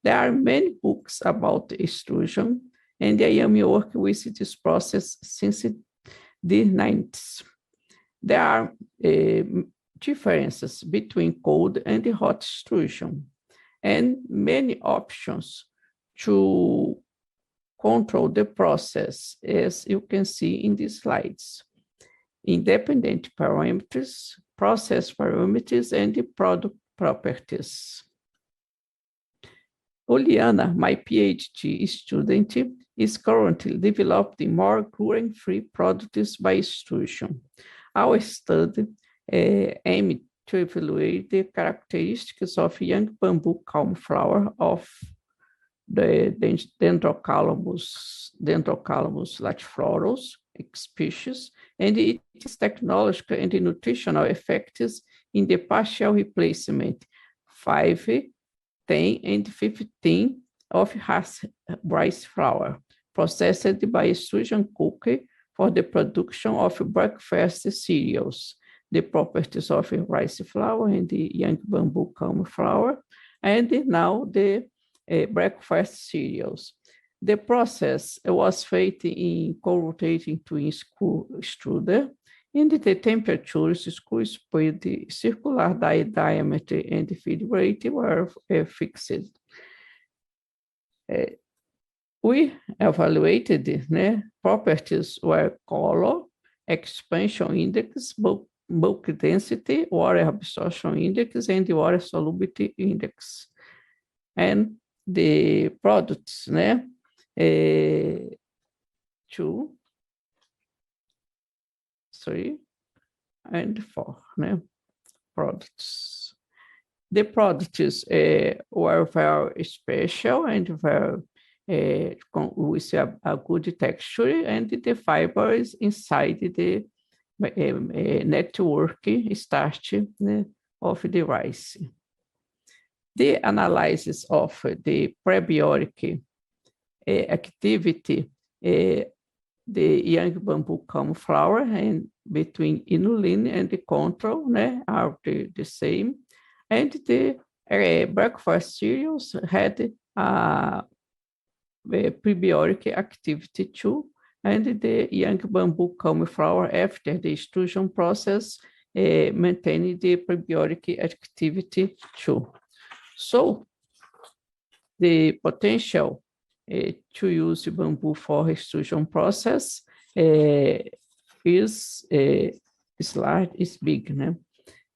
There are many books about extrusion, and I am working with this process since the 90s. There are differences between cold and hot extrusion, and many options to control the process, as you can see in these slides. Independent parameters, process parameters, and the product properties. Juliana, my PhD student, is currently developing more gluten-free products by extrusion. Our study aimed to evaluate the characteristics of young bamboo culm flower of the Dendrocalamus latiflorus species, and its technological and nutritional effects in the partial replacement 5, 10, and 15 of rice flour, processed by extrusion cooking for the production of breakfast cereals, the properties of rice flour and the young bamboo culm flour, and now the breakfast cereals. The process was fed in co-rotating twin screw extruder, and the temperatures, screw speed, circular diameter, and feed rate were fixed. We evaluated properties were color, expansion index, bulk density, water absorption index, and the water solubility index. And the products, 2, 3, and 4, products. The products were very special and very with a good texture, and the fibers inside the network starch of the rice. The analysis of the prebiotic activity, the young bamboo come flour and between inulin and the control are the same. And the breakfast cereals had prebiotic activity too. And the young bamboo come flour after the extrusion process maintain the prebiotic activity too. So the potential to use bamboo for extrusion process is large, is big.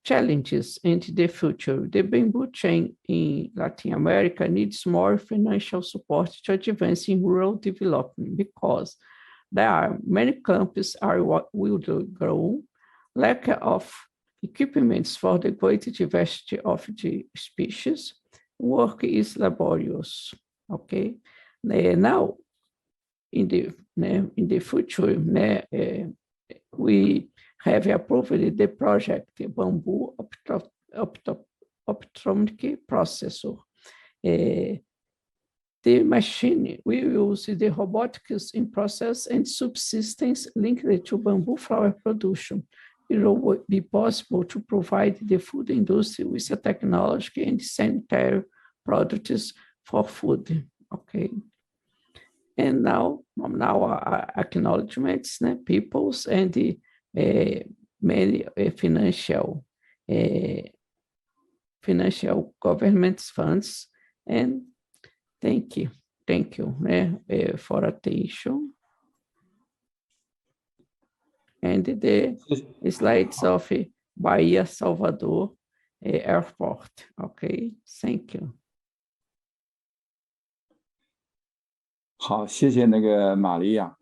Challenges in the future. The bamboo chain in Latin America needs more financial support to advance in rural development because there are many camps are wild grown, lack of equipments for the great diversity of the species, work is laborious. Okay, now in the future, we have approved the project Bamboo Optronic Processor. The machine will use the robotics in process and subsystems linked to bamboo flour production. It will be possible to provide the food industry with a technology and sanitary products for food. Okay. And now acknowledgements, peoples and the many financial government funds. And thank you for attention. And the slides of Bahia Salvador Airport. Okay, thank you. 好，谢谢那个玛利亚。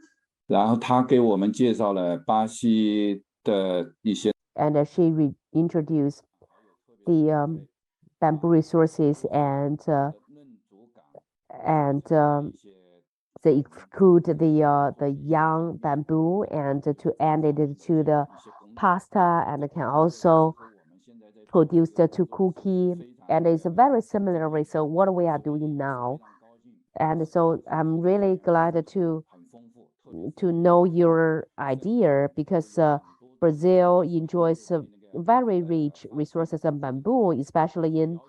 然后她给我们介绍了巴西的一些。And she introduced the bamboo resources and they include the young bamboo and to add it to the pasta and can also produce the to cookie, and it's very similar with so what we are doing now. And so I'm really glad to know your idea because Brazil enjoys very rich resources of bamboo, especially in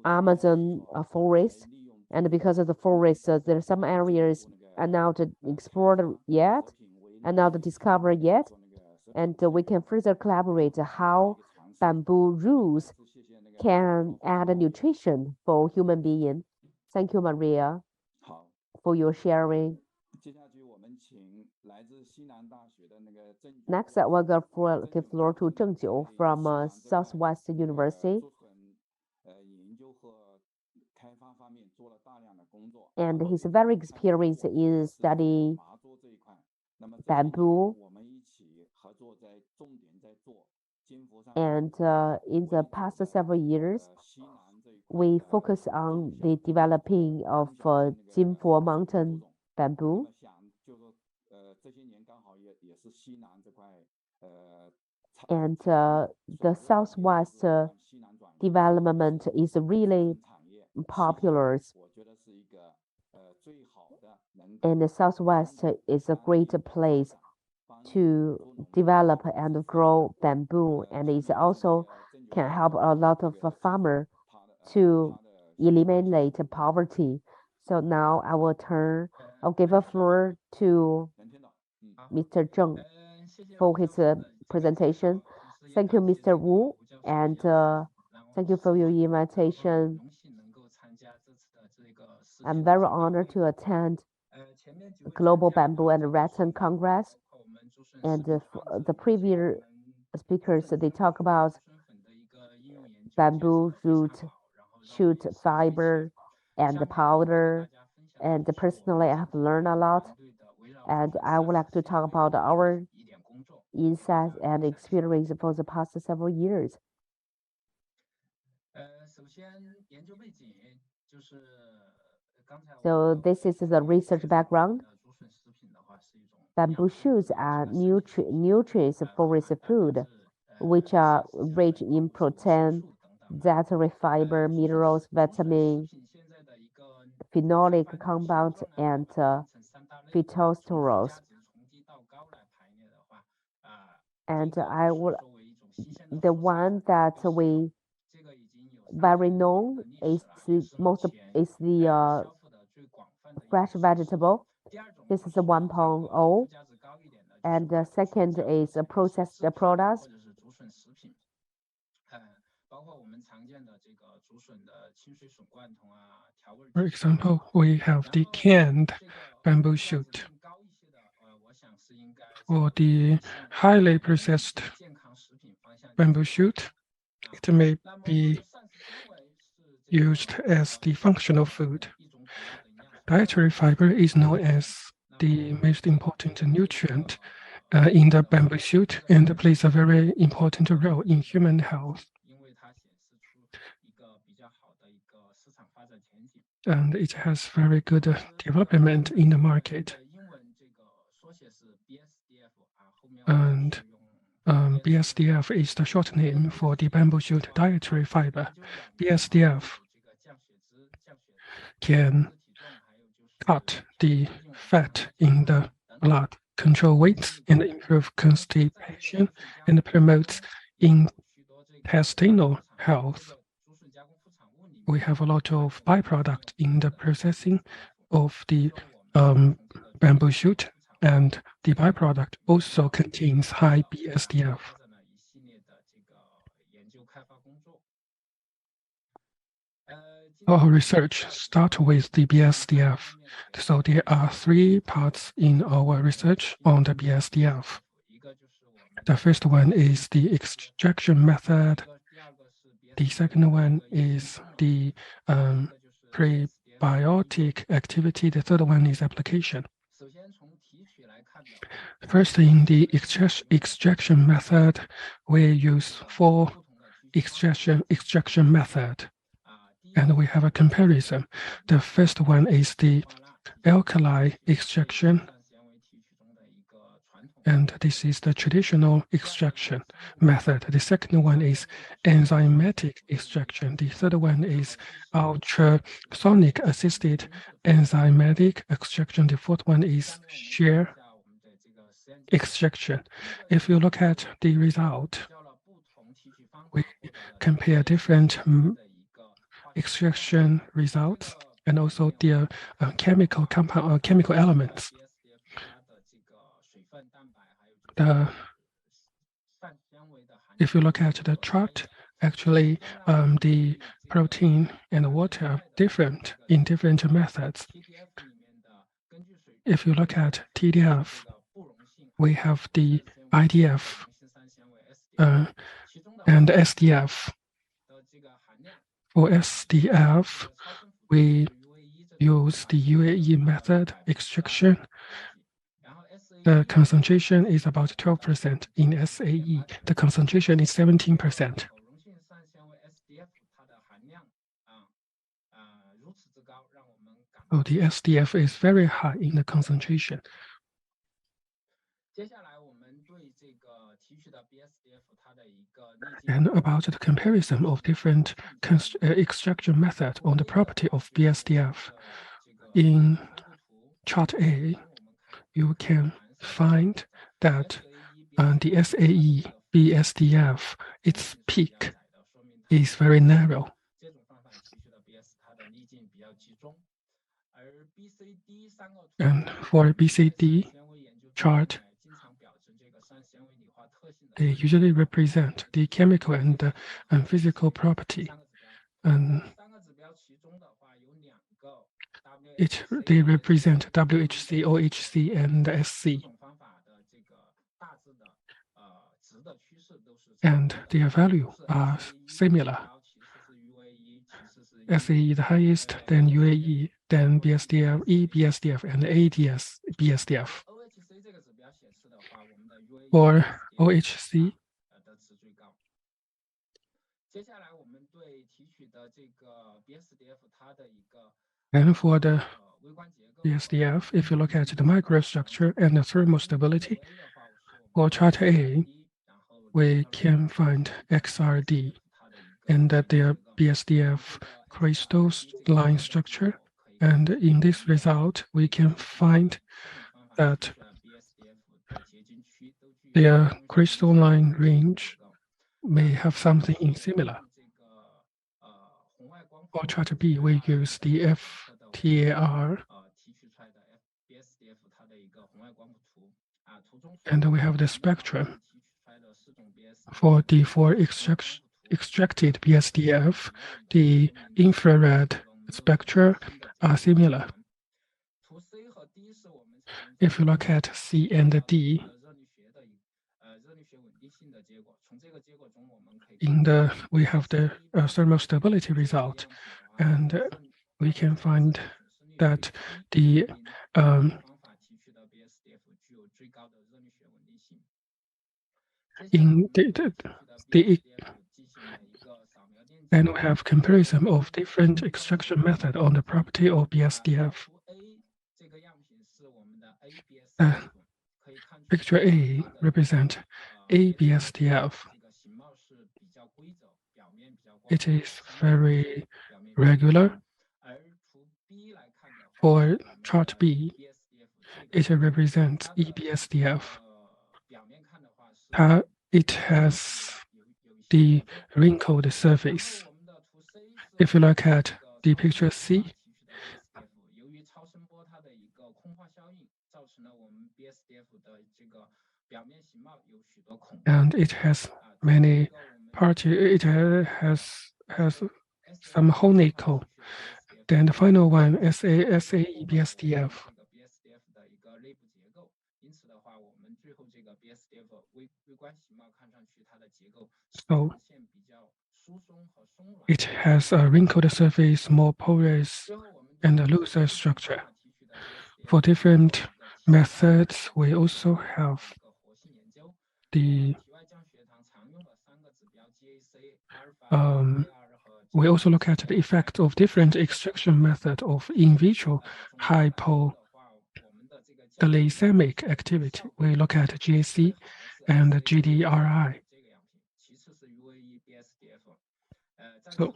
Amazon forest. And because of the forest, there are some areas are not explored yet and not discovered yet. And we can further collaborate how bamboo roots can add nutrition for human being. Thank you, Maria, for your sharing. Next, I will give floor to Zheng Jiu from Southwest University. And he's very experienced in studying bamboo. And in the past several years, we focus on the developing of Jinfo mountain bamboo. And the Southwest development is really popular. And the Southwest is a great place to develop and grow bamboo, and it also can help a lot of farmers to eliminate poverty. So now I'll give a floor to Mr. Zheng for his presentation. Thank you, Mr. Wu, and thank you for your invitation. I'm very honored to attend the Global Bamboo and Rattan Congress. And the previous speakers, they talk about bamboo root, shoot fiber, and the powder. And personally, I have learned a lot. And I would like to talk about our insights and experience for the past several years. So this is the research background. Bamboo shoots are nutritious forest food, which are rich in protein, dietary fiber, minerals, vitamin, phenolic compounds, and phytosterols. And the one that we very known is the fresh vegetable. This is 1.0, and the second is processed products. For example, we have the canned bamboo shoot, or the highly processed bamboo shoot. It may be used as the functional food. Dietary fiber is known as the most important nutrient in the bamboo shoot and plays a very important role in human health. And it has very good development in the market. And BSDF is the short name for the bamboo shoot dietary fiber. BSDF can cut the fat in the blood, control weight, and improve constipation, and promotes intestinal health. We have a lot of byproduct in the processing of the bamboo shoot, and the byproduct also contains high BSDF. Our research starts with the BSDF. So there are 3 parts in our research on the BSDF. The first one is the extraction method. The second one is the prebiotic activity. The third one is application. First, in the extraction method, we use 4 extraction method, and we have a comparison. The first one is the alkali extraction, and this is the traditional extraction method. The second one is enzymatic extraction. The third one is ultrasonic assisted enzymatic extraction. The fourth one is shear extraction. If you look at the result, we compare different extraction results and also their chemical compound, chemical elements. If you look at the chart, actually the protein and water are different in different methods. If you look at TDF, we have the IDF and SDF. For SDF, we use the UAE method extraction. The concentration is about 12%. In SAE, the concentration is 17%. So the SDF is very high in the concentration. And about the comparison of different extraction methods on the property of BSDF, in chart A, you can find that the SAE BSDF, its peak is very narrow. And for BCD chart, they usually represent the chemical and physical property. And they represent WHC, OHC, and SC. And their value are similar. SAE the highest, then UAE, then BSDF, EBSDF, and ADS BSDF. For OHC, And for the BSDF, if you look at the microstructure and the thermal stability, for chart A, we can find XRD and that their BSDF crystalline structure. And in this result, we can find that their crystalline range may have something similar. For chart B, we use the FTAR, and we have the spectrum. For the extracted BSDF, the infrared spectra are similar. If you look at C and D, we have the thermal stability result, and we can find that the and we have comparison of different extraction method on the property of BSDF. Picture A represent ABSDF. It is very regular. For chart B, it represents EBSDF. It has the wrinkled surface. If you look at the picture C, and it has many parts. It has some honeycomb. Then the final one, SAEBSDF. So it has a wrinkled surface, more porous, and a looser structure. For different methods, we also have we also look at the effect of different extraction method of in vitro hypoglycemic activity. We look at GAC and GDRI. So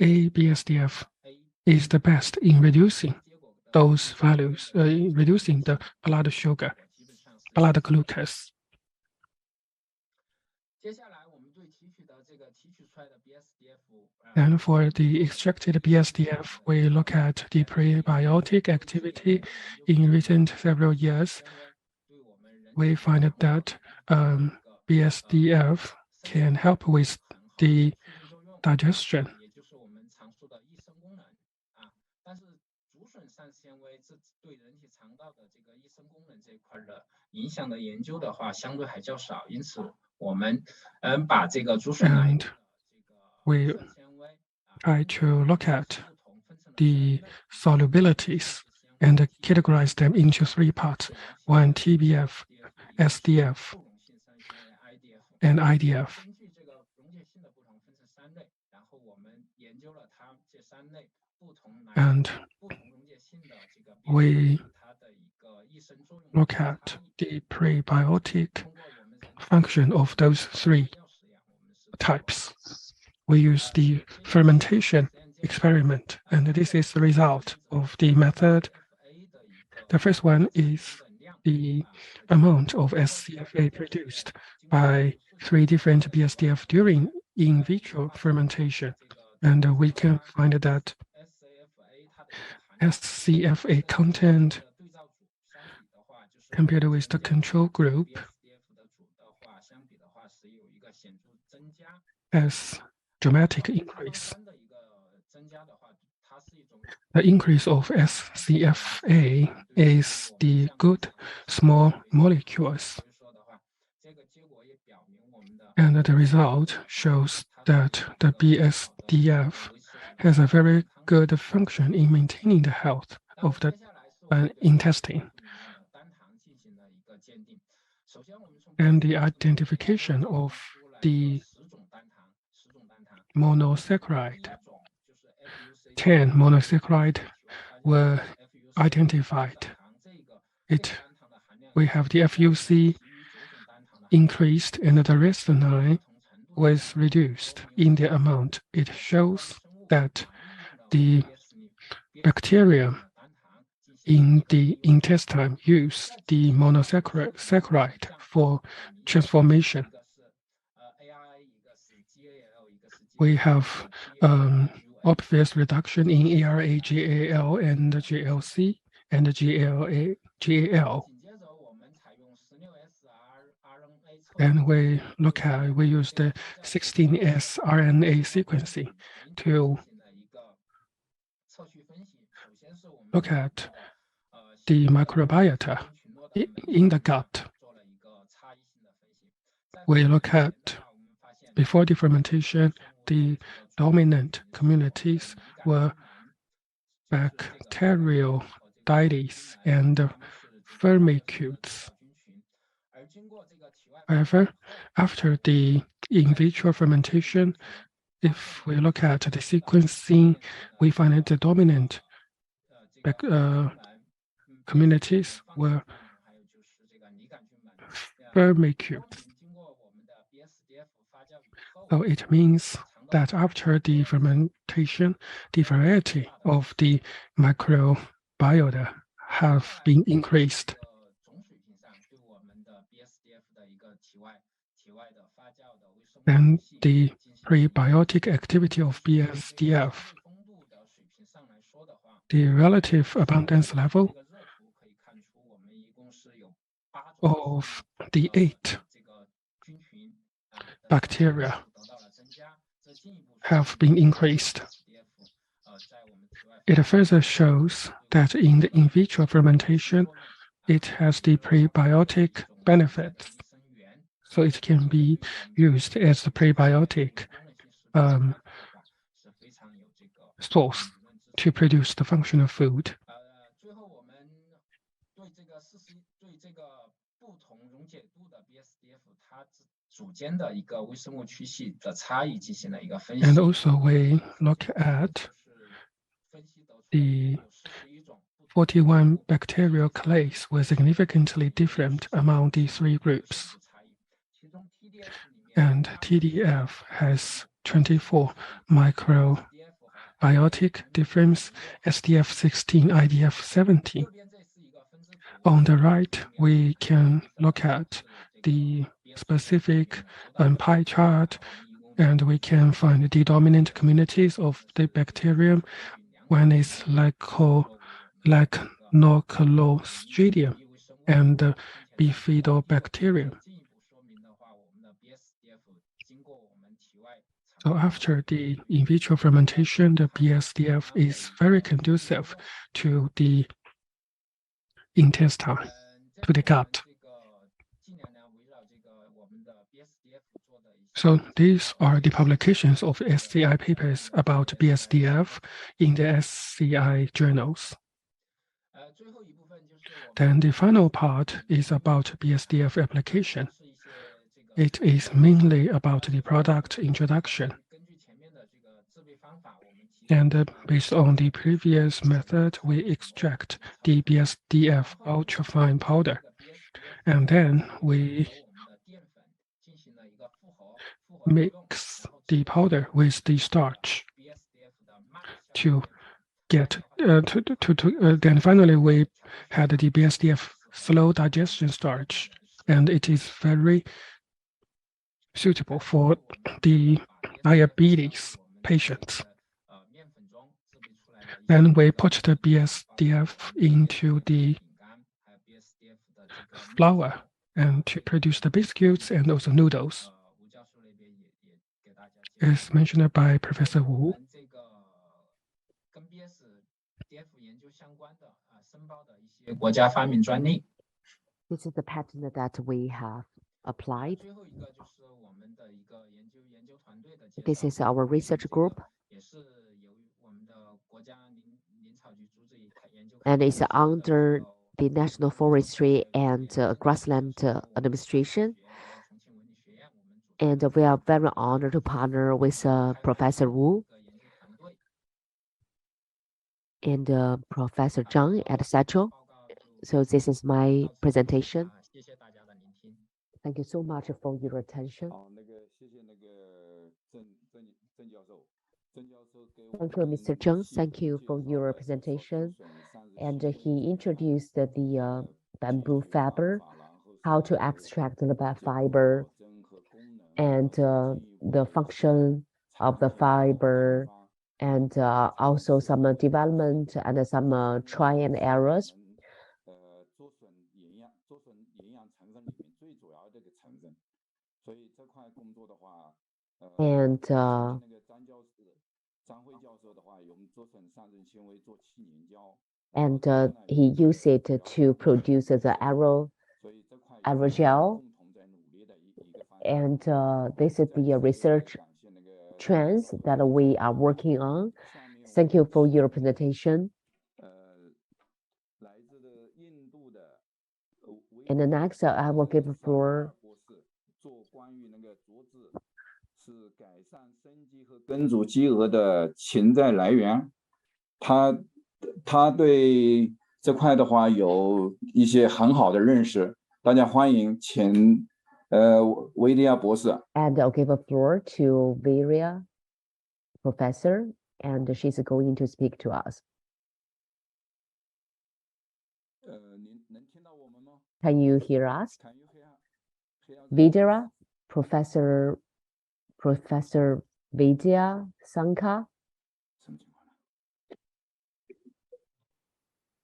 ABSDF is the best in reducing those values, reducing the blood sugar, blood glucose. And for the extracted BSDF, we look at the prebiotic activity in recent several years. We find that BSDF can help with the digestion. And we try to look at the solubilities and categorize them into three parts: one TBF, SDF, and IDF. And we look at the prebiotic function of those three types. We use the fermentation experiment, and this is the result of the method. The first one is the amount of SCFA produced by 3 different BSDF during in vitro fermentation. And we can find that SCFA content compared with the control group has dramatic increase. The increase of SCFA is the good small molecules. And the result shows that the BSDF has a very good function in maintaining the health of the intestine. And the identification of the monosaccharide 10 monosaccharide were identified. We have the FUC increased and the rest 9 was reduced in the amount. It shows that the bacteria in the intestine use the monosaccharide for transformation. We have obvious reduction in ERA, GAL, and GLC, and GAL. And we use the 16S RNA sequencing to look at the microbiota in the gut. We look at, before the fermentation, the dominant communities were Bacteroidetes and Firmicutes. However, after the in vitro fermentation, if we look at the sequencing, we find that the dominant communities were Firmicutes. So it means that after the fermentation, the variety of the microbiota have been increased. And the prebiotic activity of BSDF, the relative abundance level of the 8 bacteria have been increased. It further shows that in the in vitro fermentation, it has the prebiotic benefits. So it can be used as the prebiotic source to produce the functional food. And also we look at the 41 bacterial clades were significantly different among the 3 groups. And TDF has 24 microbiotic difference, SDF 16, IDF 17. On the right, we can look at the specific pie chart, and we can find the dominant communities of the bacterium. One is Lachnoclostridium and Bifidobacterium. So after the in vitro fermentation, the BSDF is very conducive to the intestine, to the gut. So these are the publications of SCI papers about BSDF in the SCI journals. Then the final part is about BSDF application. It is mainly about the product introduction. And based on the previous method, we extract the BSDF ultrafine powder. And then we mix the powder with the starch to get then finally we had the BSDF slow digestion starch, and it is very suitable for the diabetes patients. Then we put the BSDF into the flour and to produce the biscuits and also noodles. As mentioned by Professor Wu, this is the patent that we have applied. This is our research group, and it's under the National Forestry and Grassland Administration. And we are very honored to partner with Professor Wu. and Professor Zhang at Central. So this is my presentation. Thank you so much for your attention. Thank you, Mr. Zheng. Thank you for your presentation. And he introduced the bamboo fiber, how to extract the fiber, and the function of the fiber, and also some development and some try and errors. And he used it to produce the aerogel. And this is the research trends that we are working on. Thank you for your presentation. And the next, I will give the floor. 是改善生机和耕主饥饿的潜在来源，他对这块的话有一些很好的认识，大家欢迎请维利亚博士。And I'll give a floor to Viria Professor, and she's going to speak to us. 能听到我们吗？ Can you hear us? Can you hear Vidya, Professor Vidya Sankar.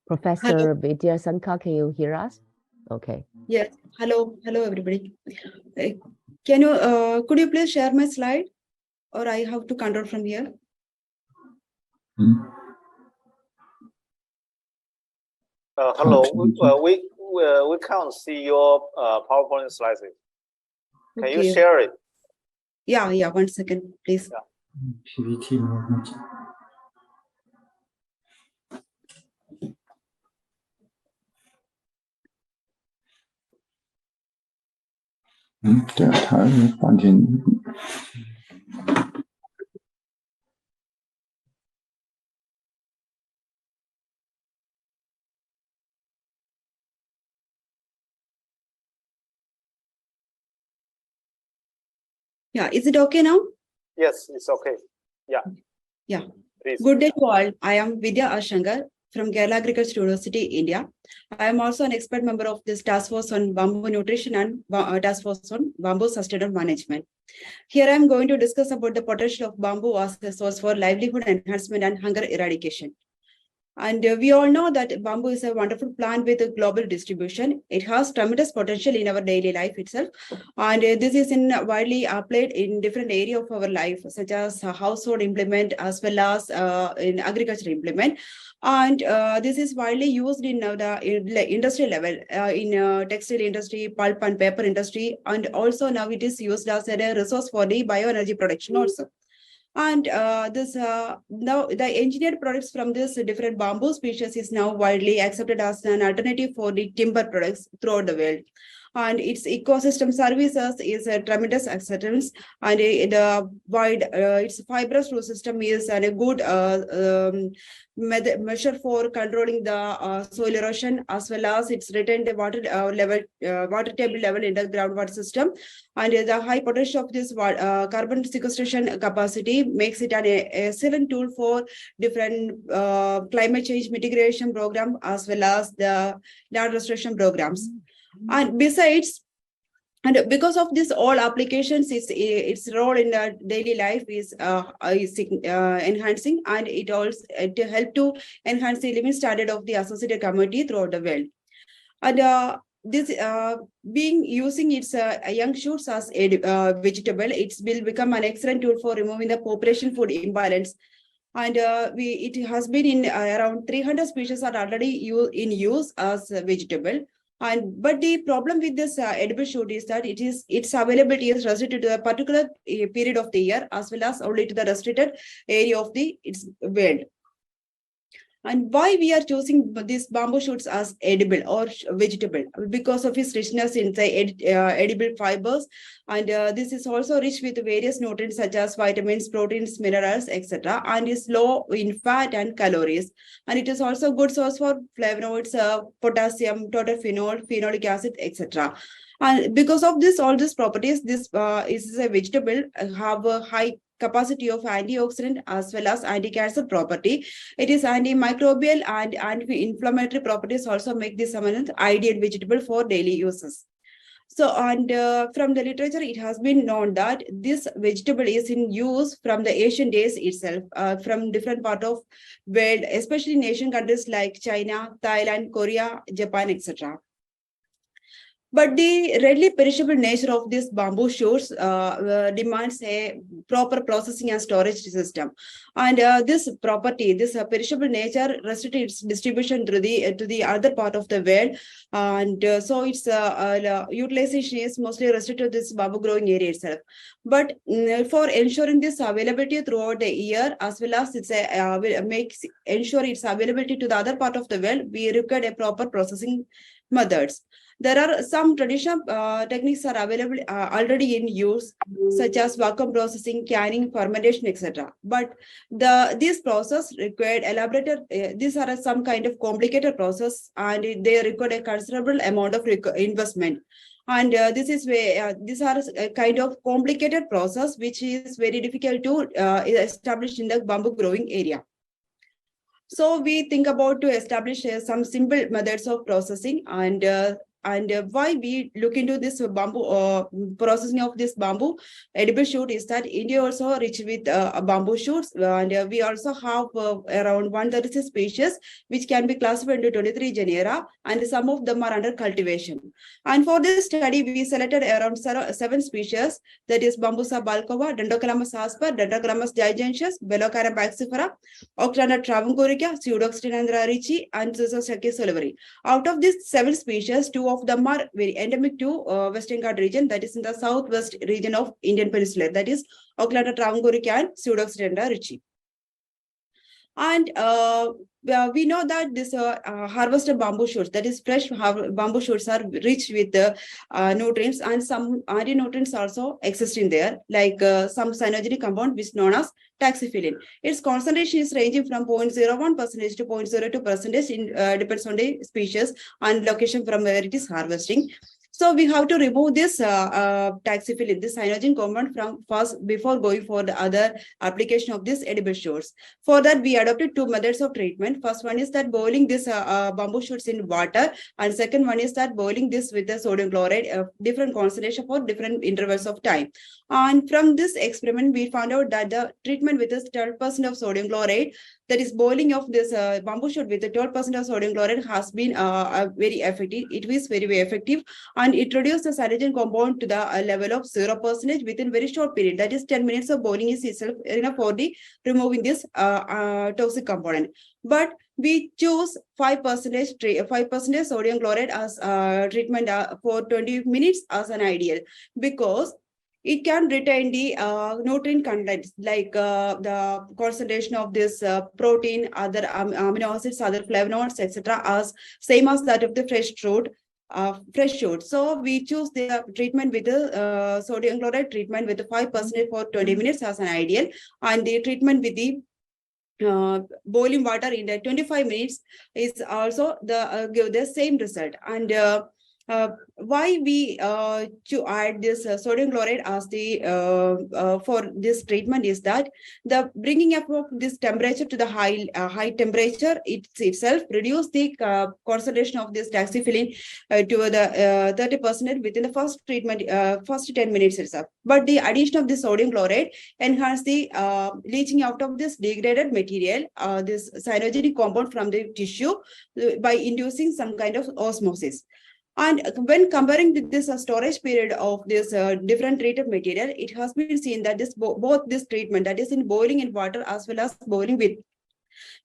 Professor Vidya Sankar, can you hear us? Okay. Yes. Hello, everybody. Can you could you please share my slide, or I have to control from here? Hello. We can't see your PowerPoint slides. Can you share it? Yeah. 1 second, please. PPT 对啊，他半天。Yeah, is it okay now? Yes, it's okay. Yeah. Please. Good day to all. I am Vidya Ashankar from Kerala Agricultural University, India. I am also an expert member of this task force on bamboo nutrition and task force on bamboo sustainable management. Here I am going to discuss about the potential of bamboo as a source for livelihood enhancement and hunger eradication. And we all know that bamboo is a wonderful plant with a global distribution. It has tremendous potential in our daily life itself. And this is widely applied in different areas of our life, such as household implement as well as in agriculture implement. And this is widely used in the industry level, in textile industry, pulp and paper industry. And also now it is used as a resource for the bioenergy production also. And now the engineered products from this different bamboo species is now widely accepted as an alternative for the timber products throughout the world. And its ecosystem services is a tremendous acceptance, and its fibrous root system is a good measure for controlling the soil erosion, as well as its retained water table level in the groundwater system. And the high potential of this carbon sequestration capacity makes it an excellent tool for different climate change mitigation program, as well as the land restoration programs. And besides, and because of this all applications, its role in the daily life is enhancing, and it also to help to enhance the living standard of the associated community throughout the world. And this being using its young shoots as a vegetable, it will become an excellent tool for removing the population food imbalance. And it has been in around 300 species are already in use as a vegetable. But the problem with this edible shoot is that its availability is restricted to a particular period of the year, as well as only to the restricted area of its world. And why we are choosing these bamboo shoots as edible or vegetable? Because of its richness in the edible fibers. And this is also rich with various nutrients such as vitamins, proteins, minerals, etc. And is low in fat and calories. And it is also a good source for flavonoids, potassium, totophenol, phenolic acid, etc. And because of this, all these properties, this is a vegetable have a high capacity of antioxidant as well as anti-cancer property. It is antimicrobial and anti-inflammatory properties also make this an ideal vegetable for daily uses. So, and from the literature, it has been known that this vegetable is in use from the ancient days itself, from different part of world, especially in Asian countries like China, Thailand, Korea, Japan, etc. But the readily perishable nature of this bamboo shoots demands a proper processing and storage system. And this property, this perishable nature restricts its distribution to the other part of the world. And so its utilization is mostly restricted to this bamboo growing area itself. But for ensuring this availability throughout the year, as well as its ensure its availability to the other part of the world, we require a proper processing methods. There are some traditional techniques are available already in use, such as vacuum processing, canning, fermentation, etc. But this process required elaborated. These are some kind of complicated process, and they require a considerable amount of investment. And this is where these are a kind of complicated process, which is very difficult to establish in the bamboo growing area. So we think about to establish some simple methods of processing, and why we look into this bamboo processing of this bamboo edible shoot is that India also rich with bamboo shoots, and we also have around 136 species which can be classified into 23 genera, and some of them are under cultivation. And for this study, we selected around 7 species, that is Bambusa balcova, Dendrocalamus asper, Dendrocalamus giganteus, Bellocarum baxifera, Ochlanda travancorica, Pseudoxtenandra ricci, and Zizostachys oliveri. Out of these 7 species, 2 of them are very endemic to Western Ghat region, that is in the southwest region of Indian Peninsula, that is Ochlanda travancorica and Pseudoxtenandra ricci. And we know that this harvested bamboo shoots, that is fresh bamboo shoots, are rich with nutrients, and some anti-nutrients also exist in there, like some cyanogenic compound which is known as taxiphyllin. Its concentration is ranging from 0.01% to 0.02%, depends on the species and location from where it is harvesting. So we have to remove this taxiphyllin, this cyanogen compound from first before going for the other application of this edible shoots. For that, we adopted 2 methods of treatment. First one is that boiling this bamboo shoots in water, and second one is that boiling this with the sodium chloride, different concentration for different intervals of time. And from this experiment, we found out that the treatment with this 12% of sodium chloride, that is boiling of this bamboo shoot with the 12% of sodium chloride, has been very effective. It is very, very effective, and it reduced the cyanogen compound to the level of 0% within very short period. That is 10 minutes of boiling is itself enough for the removing this toxic component. But we choose 5% sodium chloride as treatment for 20 minutes as an ideal, because it can retain the nutrient contents, like the concentration of this protein, other amino acids, other flavonoids, etc., as same as that of the fresh fruit. So we choose the treatment with the sodium chloride treatment with the 5% for 20 minutes as an ideal, and the treatment with the boiling water in the 25 minutes is also the give the same result. And why we to add this sodium chloride as the for this treatment is that the bringing up of this temperature to the high temperature itself reduce the concentration of this taxiphyllin to the 30% within the first treatment, first 10 minutes itself. But the addition of the sodium chloride enhance the leaching out of this degraded material, this cyanogenic compound from the tissue by inducing some kind of osmosis. And when comparing with this storage period of this different treated material, it has been seen that this both this treatment, that is in boiling in water as well as boiling with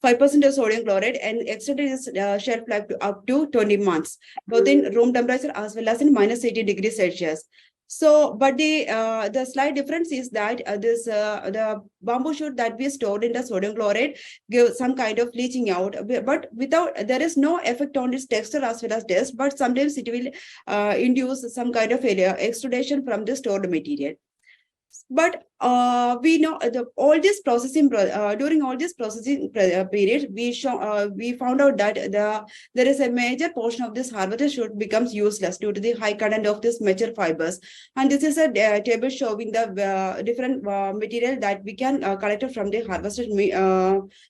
5% of sodium chloride, and extended its shelf life to up to 20 months, both in room temperature as well as in -80 degrees Celsius. So, but the slight difference is that the bamboo shoot that we stored in the sodium chloride give some kind of leaching out, but without, there is no effect on its texture as well as taste, but sometimes it will induce some kind of extrudation from the stored material. But we know all this processing during all this processing period, we found out that there is a major portion of this harvested shoot becomes useless due to the high content of this mature fibers. And this is a table showing the different material that we can collect from the harvested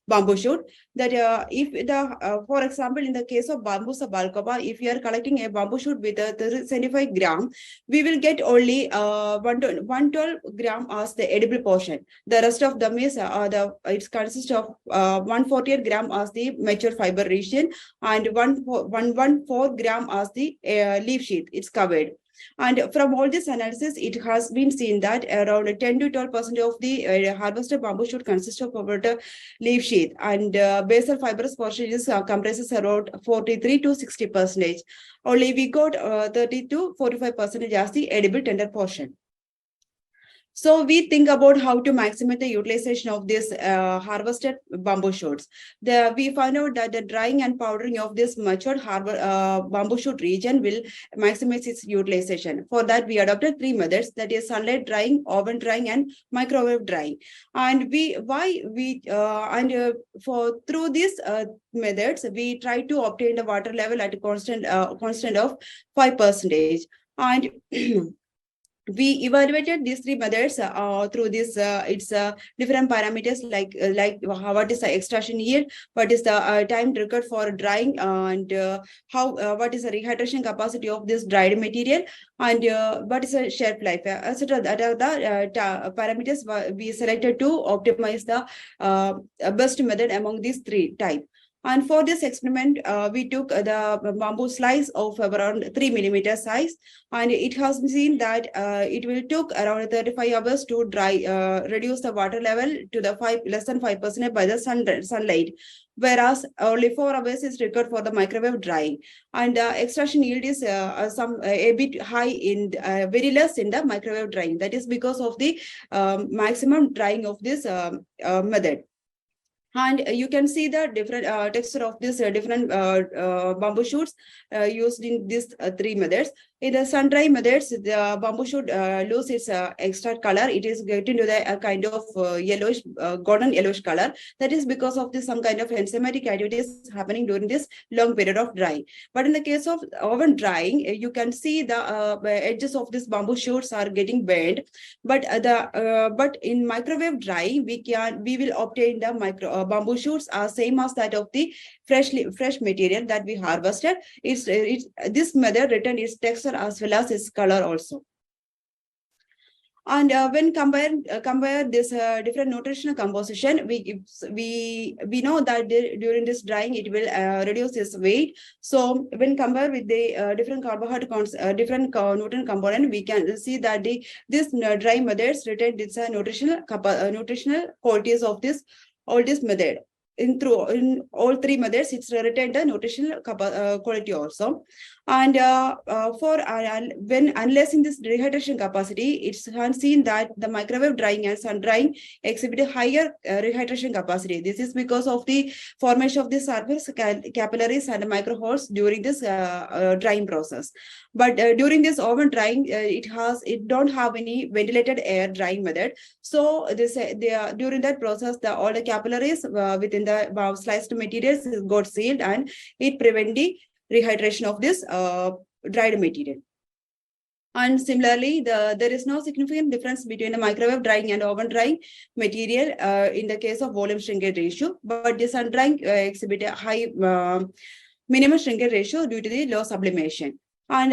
bamboo shoot. That if the for example, in the case of Bambusa balcova, if you are collecting a bamboo shoot with 75 gram, we will get only 112 gram as the edible portion. The rest of them is it consists of 148 gram as the mature fiber region and 114 gram as the leaf sheath. It's covered. And from all this analysis, it has been seen that around 10 to 12% of the harvested bamboo shoot consists of about a leaf sheath, and basal fibrous portion is comprises around 43 to 60%. Only we got 30 to 45% as the edible tender portion. So we think about how to maximize the utilization of this harvested bamboo shoots. We found out that the drying and powdering of this matured bamboo shoot region will maximize its utilization. For that, we adopted 3 methods, that is sunlight drying, oven drying, and microwave drying. And through these methods, we try to obtain the water level at a constant of 5%. And we evaluated these 3 methods through this different parameters like what is the extraction yield, what is the time required for drying, and what is the rehydration capacity of this dried material, and what is the shelf life, etc. That are the parameters we selected to optimize the best method among these 3 types. And for this experiment, we took the bamboo slice of around 3 millimeter size, and it has been seen that it will took around 35 hours to dry, reduce the water level to the less than 5% by the sunlight, whereas only 4 hours is required for the microwave drying. And extraction yield is a bit high in very less in the microwave drying. That is because of the maximum drying of this method. And you can see the different texture of this different bamboo shoots used in these 3 methods. In the sun dry methods, the bamboo shoot lose its extra color. It is getting to the kind of yellowish, golden yellowish color. That is because of this some kind of enzymatic activities happening during this long period of drying. But in the case of oven drying, you can see the edges of these bamboo shoots are getting burned. But but in microwave drying, we will obtain the bamboo shoots are same as that of the fresh material that we harvested. This method retained its texture as well as its color also. And when compare this different nutritional composition, we know that during this drying it will reduce its weight. So when compared with the different carbohydrate different nutrient component, we can see that this dry methods retain its nutritional qualities of all this method. In all 3 methods, it's retained the nutritional quality also. And when analyzing this rehydration capacity, it's seen that the microwave drying and sun drying exhibit a higher rehydration capacity. This is because of the formation of the surface capillaries and microholes during this drying process. But during this oven drying, it don't have any ventilated air drying method. So during that process, all the capillaries within the sliced materials got sealed, and it prevent the rehydration of this dried material. And similarly, there is no significant difference between the microwave drying and oven drying material in the case of volume shrinkage ratio, but the sun drying exhibit a high minimum shrinkage ratio due to the low sublimation. And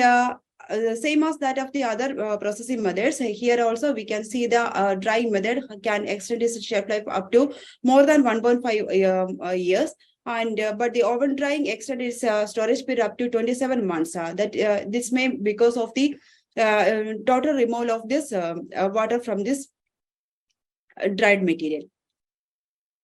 same as that of the other processing methods, here also we can see the drying method can extend its shelf life up to more than 1.5 years. And but the oven drying extended its storage period up to 27 months. This may because of the total removal of this water from this dried material.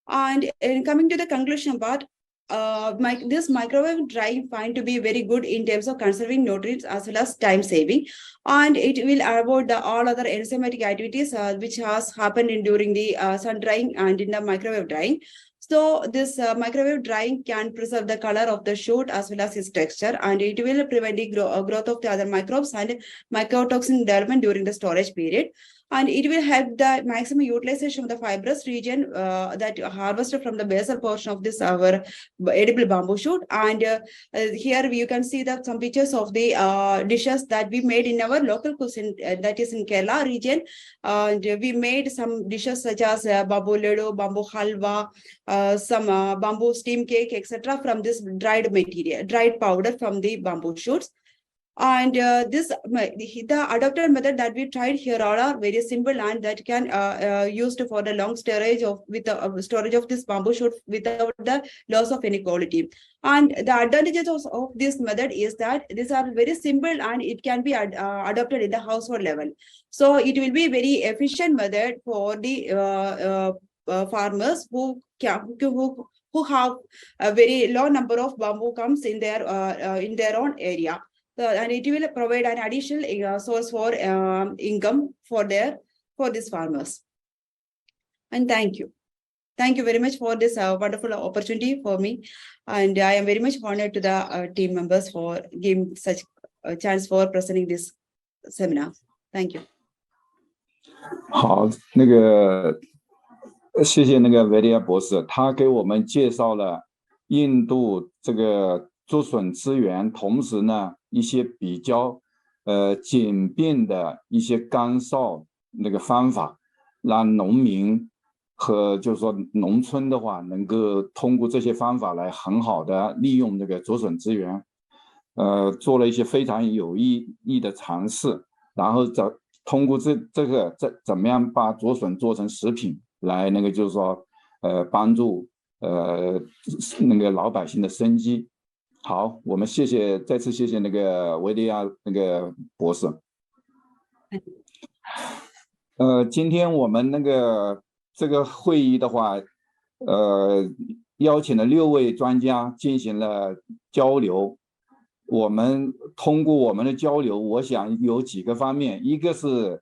And in coming to the conclusion part, this microwave drying find to be very good in terms of conserving nutrients as well as time saving, and it will avoid all other enzymatic activities which has happened during the sun drying and in the microwave drying. So this microwave drying can preserve the color of the shoot as well as its texture, and it will prevent the growth of the other microbes and mycotoxin development during the storage period. And it will help the maximum utilization of the fibrous region that harvested from the basal portion of this our edible bamboo shoot. And here you can see that some pictures of the dishes that we made in our local cuisine, that is in Kerala region. And we made some dishes such as bamboo laddu, bamboo halwa, some bamboo steam cake, etc. from this dried material, dried powder from the bamboo shoots. And the adopted method that we tried here all are very simple and that can used for the long storage of storage of this bamboo shoot without the loss of any quality. And the advantages of this method is that these are very simple and it can be adopted in the household level. So it will be very efficient method for the farmers who have a very low number of bamboo comes in their own area. And it will provide an additional source for income for these farmers. And thank you. Thank you very much for this wonderful opportunity for me. And I am very much honored to the team members for giving such a chance for presenting this seminar. Thank you. 好，那个谢谢那个维利亚博士，他给我们介绍了印度这个竹笋资源，同时呢一些比较简便的一些干燥那个方法，让农民和就是说农村的话能够通过这些方法来很好的利用这个竹笋资源，做了一些非常有意义的尝试，然后通过这个怎么样把竹笋做成食品来那个就是说帮助那个老百姓的生计。好，我们再次谢谢那个维利亚那个博士。今天我们那个这个会议的话，邀请了6位专家进行了交流。我们通过我们的交流，我想有几个方面，一个是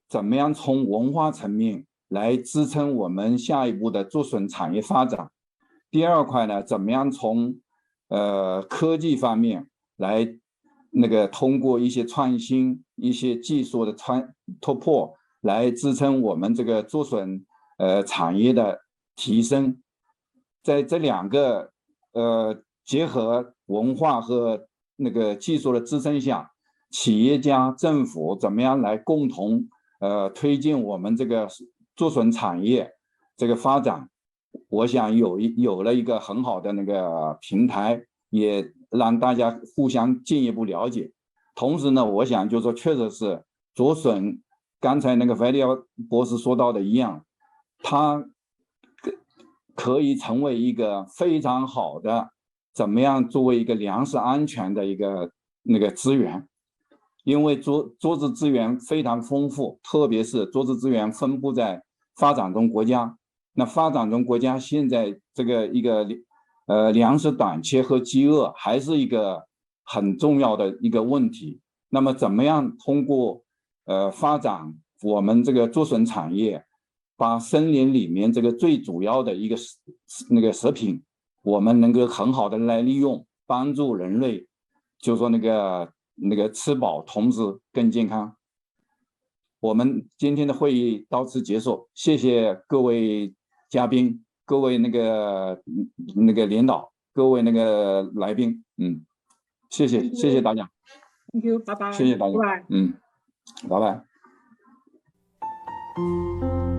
怎么样从文化层面来支撑我们下一步的竹笋产业发展。第二块呢，怎么样从科技方面来那个通过一些创新、一些技术的突破来支撑我们这个竹笋产业的提升。在这两个结合文化和那个技术的支撑下，企业家、政府怎么样来共同推进我们这个竹笋产业这个发展。我想有了一个很好的那个平台，也让大家互相进一步了解。同时呢，我想就是说，确实是竹笋，刚才那个维利亚博士说到的一样，它可以成为一个非常好的，怎么样作为一个粮食安全的一个那个资源。因为竹子资源非常丰富，特别是竹子资源分布在发展中国家。那发展中国家现在这个一个粮食短缺和饥饿还是一个很重要的一个问题。那么怎么样通过发展我们这个竹笋产业，把森林里面这个最主要的一个那个食品，我们能够很好的来利用，帮助人类，就说那个吃饱，同时更健康。我们今天的会议到此结束，谢谢各位嘉宾，各位那个领导，各位那个来宾，谢谢大家。Thank you，拜拜。谢谢大家，拜拜。拜拜。